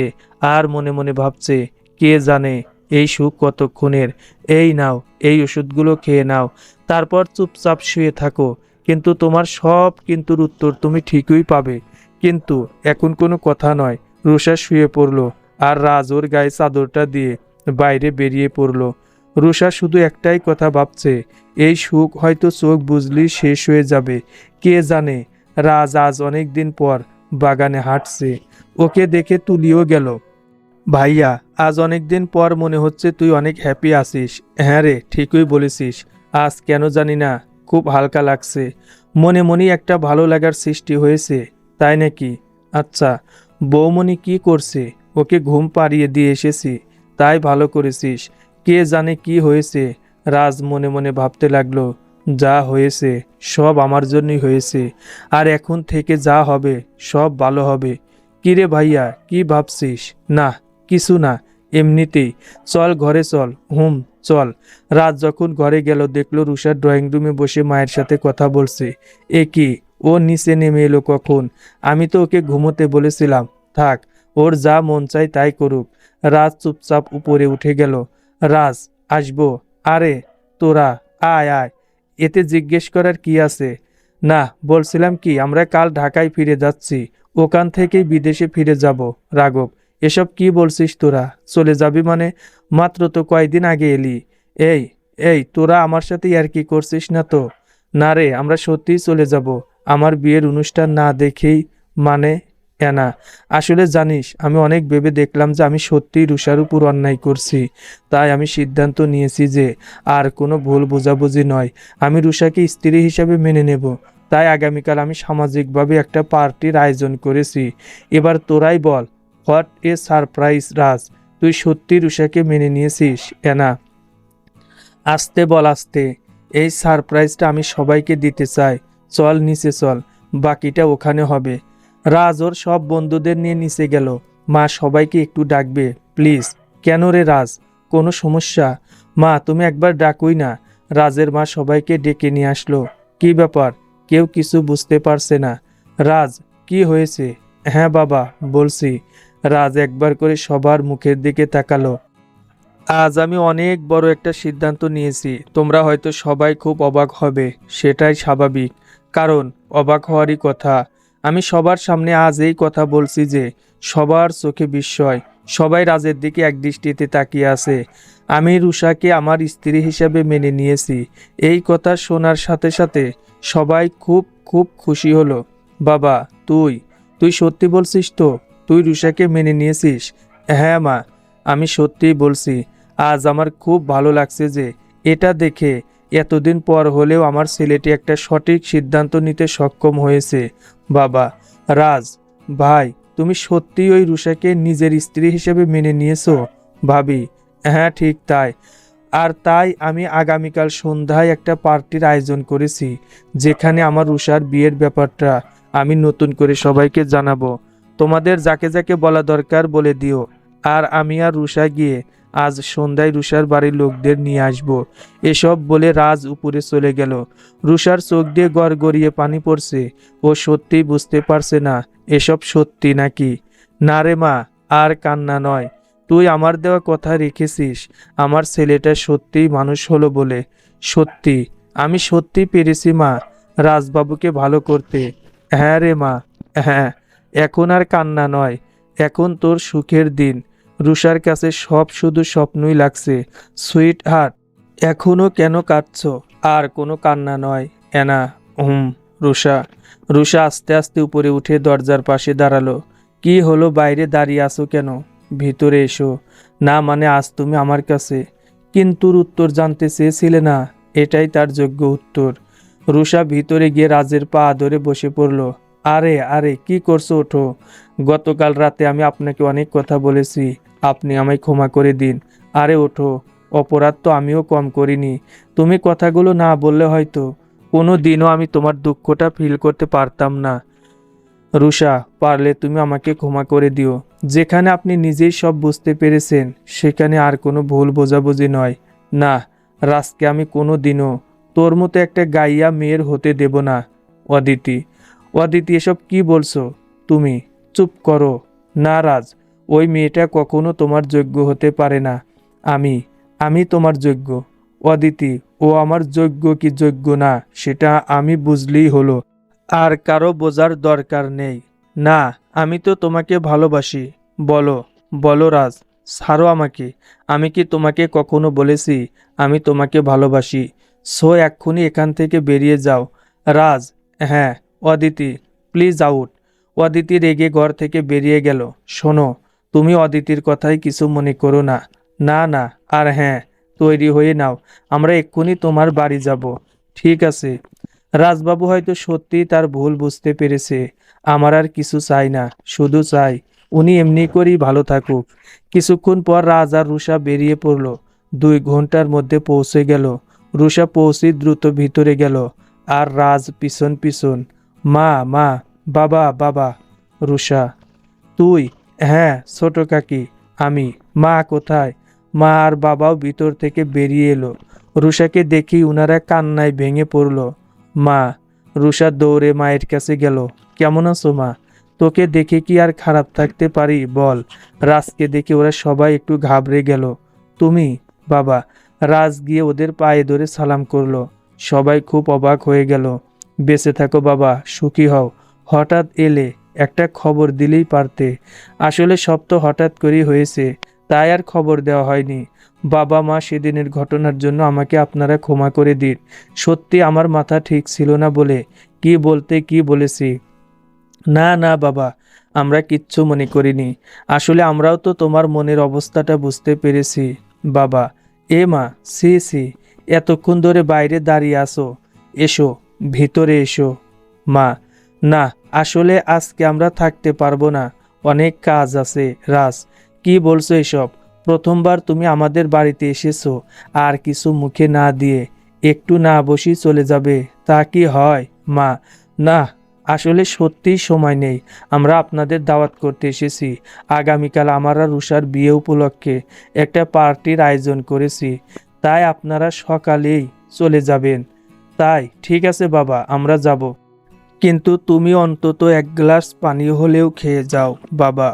আর মনে মনে ভাবছে, কে জানে এই সুখ কতক্ষণের। এই নাও, এই ওষুধগুলো খেয়ে নাও, তারপর চুপচাপ শুয়ে থাকো। কিন্তু তোমার সব কিন্তুর উত্তর তুমি ঠিকই পাবে। কিন্তু এখন কোনো কথা নয়। রুষা শুয়ে পড়ল আর রাজ ওর গায়ে চাদরটা দিয়ে বাইরে বেরিয়ে পড়ল। রুষা শুধু একটাই কথা ভাবছে, এই সুখ হয়তো চোখ বুজলেই শেষ হয়ে যাবে। কে জানে। রাজ আজ অনেক দিন পর বাগানে হাঁটছে। ওকে দেখে তুলিও গেল। ভাইয়া, আজ অনেক দিন পর মনে হচ্ছে তুই অনেক হ্যাপি আছিস। হ্যাঁ রে, ঠিকই বলেছিস। আজ কেন জানি না খুব হালকা লাগছে। মনে মনেই একটা ভালো লাগার সৃষ্টি হয়েছে। তাই নাকি? আচ্ছা, বৌমণি কি করছে? ওকে ঘুম পাড়িয়ে দিয়ে এসেছি। তাই ভালো করেছিস। কে জানে কি হয়েছে। রাজ মনে মনে ভাবতে লাগলো, যা হয়েছে সব আমার জন্যই হয়েছে, আর এখন থেকে যা হবে সব ভালো হবে। কিরে ভাইয়া, কি ভাবছিস? না, কিছু না, এমনিতেই। চল ঘরে চল। চল। রাত যখন ঘরে গেল দেখলো রুষা ড্রয়িং রুমে বসে মায়ের সাথে কথা বলছে। এ কি, ও নিচে নেমে এলো কখন? আমি তো ওকে ঘুমোতে বলেছিলাম। থাক, ওর যা মন চায় তাই করুক। রাজ চুপচাপ উপরে উঠে গেল। রাজ, আসবো? আরে তোরা, আয় আয়, এতে জিজ্ঞেস করার কি আছে? না, বলছিলাম কি, আমরা কাল ঢাকায় ফিরে যাচ্ছি। ওখান থেকেই বিদেশে ফিরে যাব। রাঘব, এসব কি বলছিস তোরা? চলে যাবি মানে? মাত্র তো কয়দিন আগে এলি। এই এই তোরা আমার সাথে ইয়ার্কি করছিস না তো? না রে, আমরা সত্যিই চলে যাব। আমার বিয়ের অনুষ্ঠান না দেখেই। মানে? না, আসলে জানিস, আমি অনেক ভেবে দেখলাম যে আমি সত্যিই রুষার উপর অন্যায় করছি। তাই আমি সিদ্ধান্ত নিয়েছি যে আর কোনো ভুল বোঝাবুঝি নয়, আমি রুষাকে স্ত্রী হিসাবে মেনে নেব। তাই আগামীকাল আমি সামাজিকভাবে একটা পার্টির আয়োজন করেছি। এবার তোরাই বল, হোয়াট এ সারপ্রাইজ। রাজ, তুই সত্যি রুষাকে মেনে নিয়েছিস? এনা, আস্তে বল, আস্তে। এই সারপ্রাইজটা আমি সবাইকে দিতে চাই। চল নিচে চল, বাকিটা ওখানে হবে। রাজ ওর সব বন্ধুদের নিয়ে নিচে গেল। মা, সবাইকে একটু ডাকবে প্লিজ। কেন রে রাজ, কোনো সমস্যা? মা তুমি একবার ডাকুই না। রাজের মা সবাইকে ডেকে নিয়ে আসলো। কি ব্যাপার? কেউ কিছু বুঝতে পারছে না। রাজ, কি হয়েছে? হ্যাঁ বাবা, বলছি। রাজ একবার করে সবার মুখের দিকে তাকালো। আজ আমি অনেক বড় একটা সিদ্ধান্ত নিয়েছি। তোমরা হয়তো সবাই খুব অবাক হবে, সেটাই স্বাভাবিক, কারণ অবাক হওয়ারই কথা। আমি সবার সামনে আজ এই কথা বলছি যে সবার চোখে বিস্ময়, সবাই রাজের দিকে একদৃষ্টিতে তাকিয়ে আছে। আমি রুষাকে আমার স্ত্রী হিসেবে মেনে নিয়েছি। এই কথা শোনার সাথে সাথে সবাই খুব খুব খুশি হলো। বাবা, তুই তুই সত্যি বলছিস তো? তুই রুষাকে মেনে নিয়েছিস? হ্যাঁ মা, আমি সত্যিই বলছি। আজ আমার খুব ভালো লাগছে যে এটা দেখে এতদিন পর হলেও আমার ছেলেটি একটা সঠিক সিদ্ধান্ত নিতে সক্ষম হয়েছে। বাবা, রাজ ভাই, তুমি সত্যিই ওই রুষাকে নিজের স্ত্রী হিসেবে মেনে নিয়েছো? ভাবি, হ্যাঁ ঠিক তাই। আর তাই আমি আগামীকাল সন্ধ্যায় একটা পার্টির আয়োজন করেছি, যেখানে আমার রুষার বিয়ের ব্যাপারটা আমি নতুন করে সবাইকে জানাবো। তোমাদের যাকে যাকে বলা দরকার বলে দিও। আর আমি আর রুষা গিয়ে আজ সন্ধ্যায় রুষার বাড়ির লোকদের নিয়ে আসব। এসব বলে রাজ উপরে চলে গেল। রুষার চোখ দিয়ে গড়গড়িয়ে পানি পড়ছে। ও সত্যিই বুঝতে পারছে না এসব সত্যি নাকি। না রে মা, আর কান্না নয়। তুই আমার দেওয়া কথা রেখেছিস। আমার ছেলেটা সত্যিই মানুষ হলো বলে। সত্যি, আমি সত্যি পেরেছি মা, রাজবাবুকে ভালো করতে। হ্যাঁ রে মা, হ্যাঁ। এখন আর কান্না নয়, এখন তোর সুখের দিন। রুষার কাছে সব শুধু স্বপ্নই লাগছে। সুইট হার্ট, এখনো কেন কাঁদছো? আর কোনো কান্না নয় এনা। রুষা। রুষা আস্তে আস্তে উপরে উঠে দরজার পাশে দাঁড়ালো। কি হলো, বাইরে দাঁড়িয়ে আছো কেন? ভিতরে এসো। না মানে আজ তুমি আমার কাছে কিন্তুর উত্তর জানতে চেয়েছিলে না, এটাই তার যোগ্য উত্তর। রুষা ভিতরে গিয়ে রাজের পা ধরে বসে পড়ল। আরে আরে, কি করছো? ওঠো। গতকাল রাতে আমি আপনাকে অনেক কথা বলেছি, আপনি আমায় ক্ষমা করে দিন। আরে ওঠো, অপরাধ তো আমিও কম করিনি। তুমি কথাগুলো না বললে হয়তো কোনো দিনও আমি তোমার দুঃখটা ফিল করতে পারতাম না। রুষা, পারলে তুমি আমাকে ক্ষমা করে দিও। যেখানে আপনি নিজেই সব বুঝতে পেরেছেন, সেখানে আর কোনো ভুল বোঝাবুঝি নয়। না, রাজকে আমি কোনো দিনও তোর মতো একটা গাইয়া মেয়ের হতে দেব না। অদিতি, অদিতি, এসব কি বলছো তুমি? চুপ করো। না রাজ, ওই মেয়েটা কখনো তোমার যোগ্য হতে পারে না। আমি আমি তোমার যোগ্য। অদিতি, ও আমার যোগ্য কি যোগ্য না সেটা আমি বুঝলেই হলো। আর কারো বোঝার দরকার নেই। না, আমি তো তোমাকে ভালোবাসি। বলো, বলো রাজ, ছাড়ো আমাকে। আমি কি তোমাকে কখনো বলেছি আমি তোমাকে ভালোবাসি? সো এক্ষুনি এখান থেকে বেরিয়ে যাও। রাজ, হ্যাঁ। Aditi, please out. অদিতি রেগে ঘর থেকে বেরিয়ে গেল। শোনো, তুমি অদিতির কথাই কিছু মনে করো না। না না, আর হ্যাঁ, তৈরি হয়ে নাও, আমরা এক্ষুনি তোমার বাড়ি যাব। ঠিক আছে। রাজবাবু হয়তো সত্যিই তার ভুল বুঝতে পেরেছে। আমার আর কিছু চাই না, শুধু চাই উনি এমনি করেই ভালো থাকুক। কিছুক্ষণ পর রাজ আর রুষা বেরিয়ে পড়ল। 2 ঘন্টার মধ্যে পৌঁছে গেল। রুষা পৌঁছে দ্রুত ভিতরে গেল, আর রাজ পিছন পিছন। মা, মা, বাবা, বাবা। রুষা, তুই? হ্যাঁ ছোট কাকি, আমি। মা কোথায়? মা আর বাবাও ভিতর থেকে বেরিয়ে এলো। রুষাকে দেখি উনারা কান্নায় ভেঙে পড়ল। মা। রুষা দৌড়ে মায়ের কাছে গেল। কেমন আছো মা? তোকে দেখে কি আর খারাপ থাকতে পারি বল? রাজকে দেখে ওরা সবাই একটু ঘাবড়ে গেল। তুমি? বাবা। রাজ গিয়ে ওদের পায়ে ধরে সালাম করলো। সবাই খুব অবাক হয়ে গেল। বেঁচে থাকো বাবা, সুখী হও। হঠাৎ এলে, একটা খবর দিলেই পারতে। আসলে সব তো হঠাৎ করেই হয়েছে, তাই আর খবর দেওয়া হয়নি। বাবা মা, সেদিনের ঘটনার জন্য আমাকে আপনারা ক্ষমা করে দিন। সত্যি আমার মাথা ঠিক ছিল না বলে কি বলতে কি বলেছি। না না বাবা, আমরা কিচ্ছু মনে করিনি। আসলে আমরাও তো তোমার মনের অবস্থাটা বুঝতে পেরেছি বাবা। এ মা, সি সি, এতক্ষণ ধরে বাইরে দাঁড়িয়ে আসো, এসো, ভিতরে এসো। মা, না, আসলে আজকে আমরা থাকতে পারবো না, অনেক কাজ আছে। রাজ, কি বলছো এসব? প্রথমবার তুমি আমাদের বাড়িতে এসেছো, আর কিছু মুখে না দিয়ে একটু না বসি চলে যাবে, তা কি হয় মা? না, আসলে সত্যিই সময় নেই। আমরা আপনাদের দাওয়াত করতে এসেছি। আগামীকাল আমার আর রুষার বিয়ে উপলক্ষে একটা পার্টির আয়োজন করেছি, তাই আপনারা সকালেই চলে যাবেন। তাই ঠিক আছে বাবা, আমরা যাব, কিন্তু তুমি অন্তত এক গ্লাস পানি হলেও খেয়ে যাও বাবা।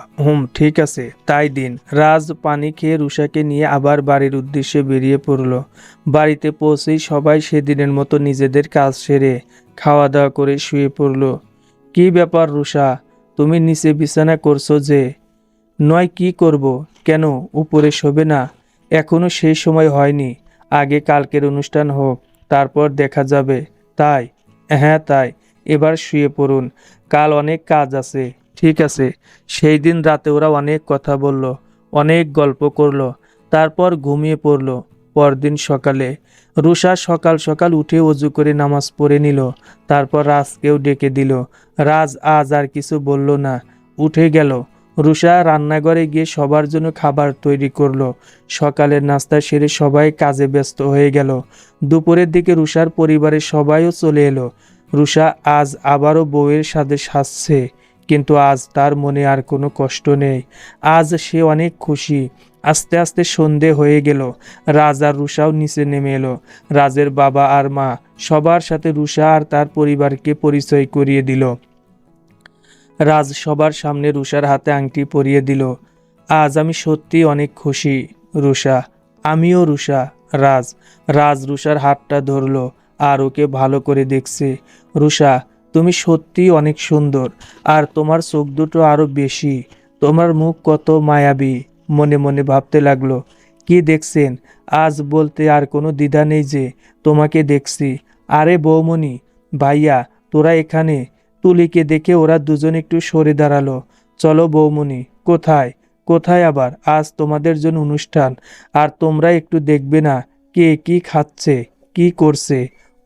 ঠিক আছে, তাই দিন। রাজ পানি খেয়ে রুষাকে নিয়ে আবার বাড়ির উদ্দেশ্যে বেরিয়ে পড়ল। বাড়িতে পৌঁছেই সবাই সেদিনের মতো নিজেদের কাজ সেরে খাওয়া দাওয়া করে শুয়ে পড়ল। কি ব্যাপার রুষা, তুমি নিচে বিছানা করছো যে? নয় কি করব, কেন উপরে শোবে না? এখনো সেই সময় হয়নি, আগে কালকের অনুষ্ঠান হোক, তারপর দেখা যাবে। তাই? হ্যাঁ তাই। এবার শুয়ে পড়ুন, কাল অনেক কাজ আছে। ঠিক আছে। সেই দিন রাতে ওরা অনেক কথা বলল, অনেক গল্প করলো, তারপর ঘুমিয়ে পড়ল। পরদিন সকালে রুষা সকাল সকাল উঠে অজু করে নামাজ পড়ে নিল। তারপর রাজকেও ডেকে দিল। রাজ আজ আর কিছু বলল না, উঠে গেল। রুষা রান্নাঘরে গিয়ে সবার জন্য খাবার তৈরি করলো। সকালের নাস্তা সেরে সবাই কাজে ব্যস্ত হয়ে গেল। দুপুরের দিকে রুষার পরিবারের সবাইও চলে এলো। রুষা আজ আবারও বউয়ের সাথে সাজছে, কিন্তু আজ তার মনে আর কোনো কষ্ট নেই। আজ সে অনেক খুশি। আস্তে আস্তে সন্ধে হয়ে গেল। রাজ আর রুষাও নিচে নেমে এলো। রাজের বাবা আর মা সবার সাথে রুষা আর তার পরিবারকে পরিচয় করিয়ে দিল। রাজ সবার সামনে রুষার হাতে আংটি পরিয়ে দিল। আজ আমি সত্যি অনেক খুশি রুষা। আমিও রুষা। রাজ রাজ রুষার হাতটা ধরলো আর ওকে ভালো করে দেখছে। রুষা, তুমি সত্যি অনেক সুন্দর, আর তোমার চোখ দুটো আরো বেশি। তোমার মুখ কত মায়াবী। মনে মনে ভাবতে লাগলো, কি দেখছেন? আজ বলতে আর কোনো দ্বিধা নেই যে তোমাকে দেখছি। আরে বৌমণি, ভাইয়া, তোরা এখানে। তুলিকে দেখে ওরা দুজন একটু সরে দাঁড়ালো। চলো বৌমণি। কোথায়? কোথায় আবার? আজ তোমাদের জন্য অনুষ্ঠান, আর তোমরা একটু দেখবে না কে কি খাচ্ছে, কি করছে?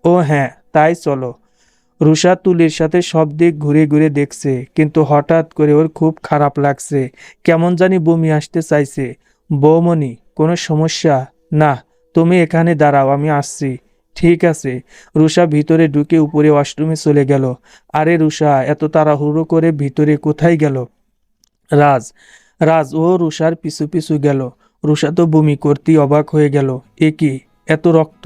ও হ্যাঁ, তাই চলো। রুষা তুলির সাথে সব দিক ঘুরে ঘুরে দেখছে, কিন্তু হঠাৎ করে ওর খুব খারাপ লাগছে, কেমন জানি বমি আসতে চাইছে। বৌমণি, কোনো সমস্যা? না, তুমি এখানে দাঁড়াও, আমি আসছি। ঠিক আছে। রুষা ভিতরে ঢুকে উপরে ওয়াশরুমে চলে গেল। আরে রুষা এত তাড়াহুড়ো করে ভিতরে কোথায় গেল? রাজ রাজ ও রুষার পিছু পিছু গেল। রুষা তো বমি করতেই অবাক হয়ে গেল। এ কি, এত রক্ত!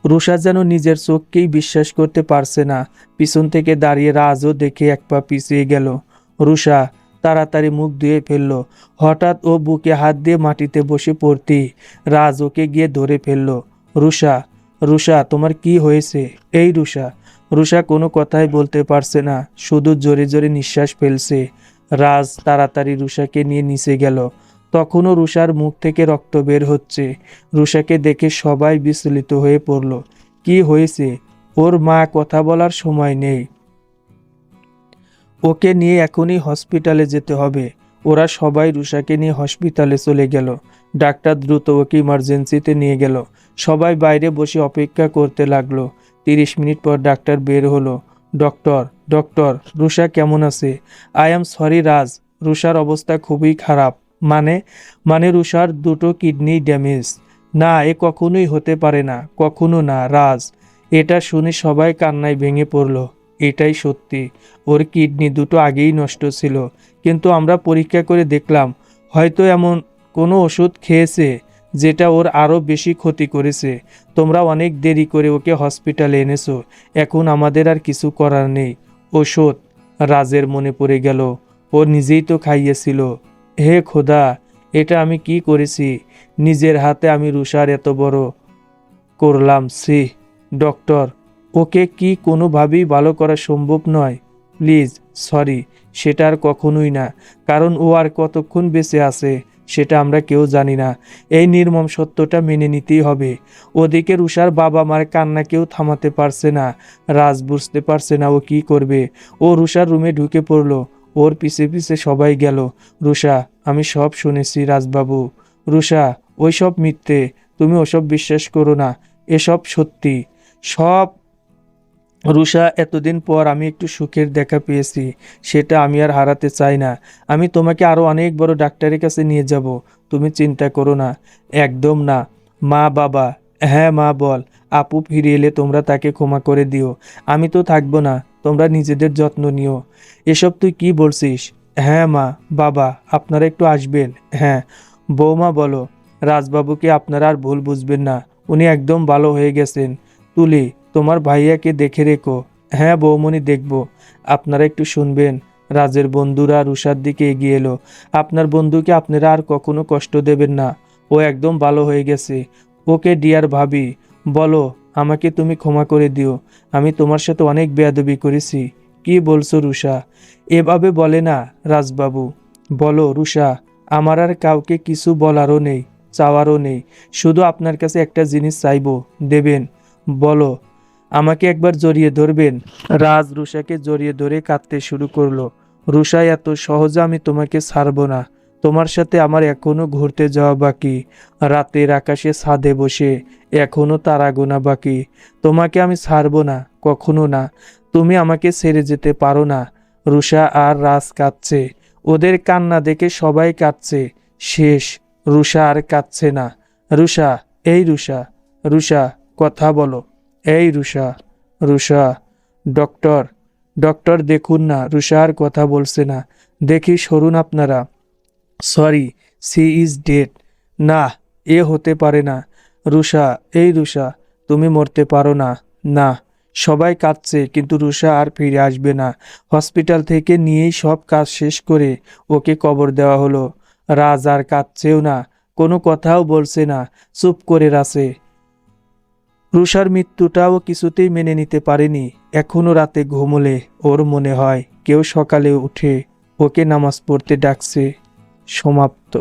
রুষা যেন নিজের চোখকেই বিশ্বাস করতে পারছে না। পিছন থেকে দাঁড়িয়ে রাজও দেখে এক পা পিছিয়ে গেল। রুষা তাড়াতাড়ি মুখ ধুয়ে ফেলল। হঠাৎ ও বুকে হাত দিয়ে মাটিতে বসে পড়তেই রাজ ওকে গিয়ে ধরে ফেলল। রুষা, রুষা তোমার কি হয়েছে? এই রুষা। রুষা কোনো কথাই বলতে পারছে না, শুধু জোরে জোরে নিঃশ্বাস ফেলছে। রাজ তাড়াতাড়ি রুষাকে নিয়ে নিচে গেল। তখনও রুষার মুখ থেকে রক্ত বের হচ্ছে। রুষাকে দেখে সবাই বিচলিত হয়ে পড়ল। কি হয়েছে? ওর মা কথা বলার সময় নেই, ওকে নিয়ে এখনই হসপিটালে যেতে হবে। ওরা সবাই রুষাকে নিয়ে হসপিটালে চলে গেল। ডাক্তার দ্রুত ওকে ইমার্জেন্সিতে নিয়ে গেল। সবাই বাইরে বসে অপেক্ষা করতে লাগলো। 30 মিনিট পর ডাক্তার বের হলো। ডক্টর, ডক্টর, রুষা কেমন আছে? আই এম সরি রাজ, রুষার অবস্থা খুবই খারাপ। মানে? মানে রুষার দুটো কিডনি ড্যামেজ। না, এ কখনোই হতে পারে না, কখনো না রাজ। এটা শুনে সবাই কান্নায় ভেঙে পড়ল। এটাই সত্যি, ওর কিডনি দুটো আগেই নষ্ট ছিল, কিন্তু আমরা পরীক্ষা করে দেখলাম হয়তো এমন কোনো ওষুধ খেয়েছে যেটা ওর আরও বেশি ক্ষতি করেছে। তোমরা অনেক দেরি করে ওকে হসপিটালে এনেছো, এখন আমাদের আর কিছু করার নেই। ওষুধ? রাজের মনে পড়ে গেল, ও নিজেই তো খাইয়েছিল। হে খোদা, এটা আমি কি করেছি? নিজের হাতে আমি রুষার এত বড় করলাম। সি ডক্টর, ওকে কি কোনোভাবেই ভালো করা সম্ভব নয়? Please, sorry. সেটা আর কখনোই না, কারণ ও আর কতক্ষণ বেঁচে আছে সেটা আমরা কেউ জানি না। এই নির্মম সত্যটা মেনে নিতেই হবে। ওদিকে রুষার বাবা মার কান্না কেউ থামাতে পারছে না। রাজ বুঝতে পারছে না ও কি করবে। ও রুষার রুমে ঢুকে পড়ল। ওর পিছে পিছে সবাই গেল। রুষা, আমি সব শুনেছি রাজবাবু। রুষা, ওইসব মিথ্যে, তুমি ওসব বিশ্বাস করো না, এসব সত্যি সব। রুষা, এতদিন পর আমি একটু সুখের দেখা পেয়েছি, সেটা আমি আর হারাতে চাই না। আমি তোমাকে আরো অনেক বড় ডাক্তারের কাছে নিয়ে যাব, তুমি চিন্তা করো না। একদম না। মা, বাবা? হ্যাঁ মা, বল। আপু ফিরে এলে তোমরা তাকে ক্ষমা করে দিও। আমি তো থাকবো না, তোমরা নিজেদের যত্ন নিও। এসব তুই কি বলছিস? হ্যাঁ মা, বাবা, আপনারা একটু আসবেন। হ্যাঁ বৌমা বলো। রাজবাবুকে আপনারা আর ভুল বুঝবেন না, উনি একদম ভালো হয়ে গেছেন। তুলি, তোমার ভাইয়াকে দেখে রেখো। হ্যাঁ বৌমনি, দেখব। আপনারা একটু শুনবেন। রাজের বন্ধুরা রুষার দিকে এগিয়ে এলো। আপনার বন্ধুকে আপনারা আর কখনো কষ্ট দেবেন না, ও একদম ভালো হয়ে গেছে। ওকে ডিয়ার ভাবি, বলো আমাকে তুমি ক্ষমা করে দিও, আমি তোমার সাথে অনেক বেয়াদবি করেছি। কি বলছো রুষা? এভাবে বলে না রাজবাবু। বলো রুষা, আমার আর কাউকে কিছু বলারও নেই, চাওয়ারও নেই। শুধু আপনার কাছে একটা জিনিস চাইবো, দেবেন? বলো। আমাকে একবার জড়িয়ে ধরবেন? রাজ রুষাকে জড়িয়ে ধরে কাঁদতে শুরু করলো। রুষা, এত সহজে আমি তোমাকে ছাড়বো না। তোমার সাথে আমার এখনো ঘুরতে যাওয়া বাকি, রাতের আকাশে ছাদে বসে এখনো তারা গোনা বাকি। তোমাকে আমি ছাড়বো না, কখনো না। তুমি আমাকে ছেড়ে যেতে পারো না। রুষা আর রাজ কাঁদছে, ওদের কান্না দেখে সবাই কাঁদছে। শেষ, রুষা আর কাঁদছে না। রুষা, এই রুষা, রুষা, কথা বলো। এই রুষা, রুষা। ডক্টর, ডক্টর দেখুন না, রুষা আর কথা বলছে না। দেখি, সরুন আপনারা। Sorry, she is dead. না, এ হতে পারে না। রুষা, এই রুষা, তুমি মরতে পারো না। না। সবাই কাঁদছে, কিন্তু রুষা আর ফিরে আসবে না। হসপিটাল থেকে নিয়েই সব কাজ শেষ করে ওকে কবর দেওয়া হলো। রাজ আর কাঁদছেও না, কোনো কথাও বলছে না, চুপ করে আছে। রুষার মৃত্যুটাও কিছুতেই মেনে নিতে পারেনি। এখনো রাতে ঘুমোলে ওর মনে হয় কেউ সকালে উঠে ওকে নামাজ পড়তে ডাকছে। সমাপ্ত।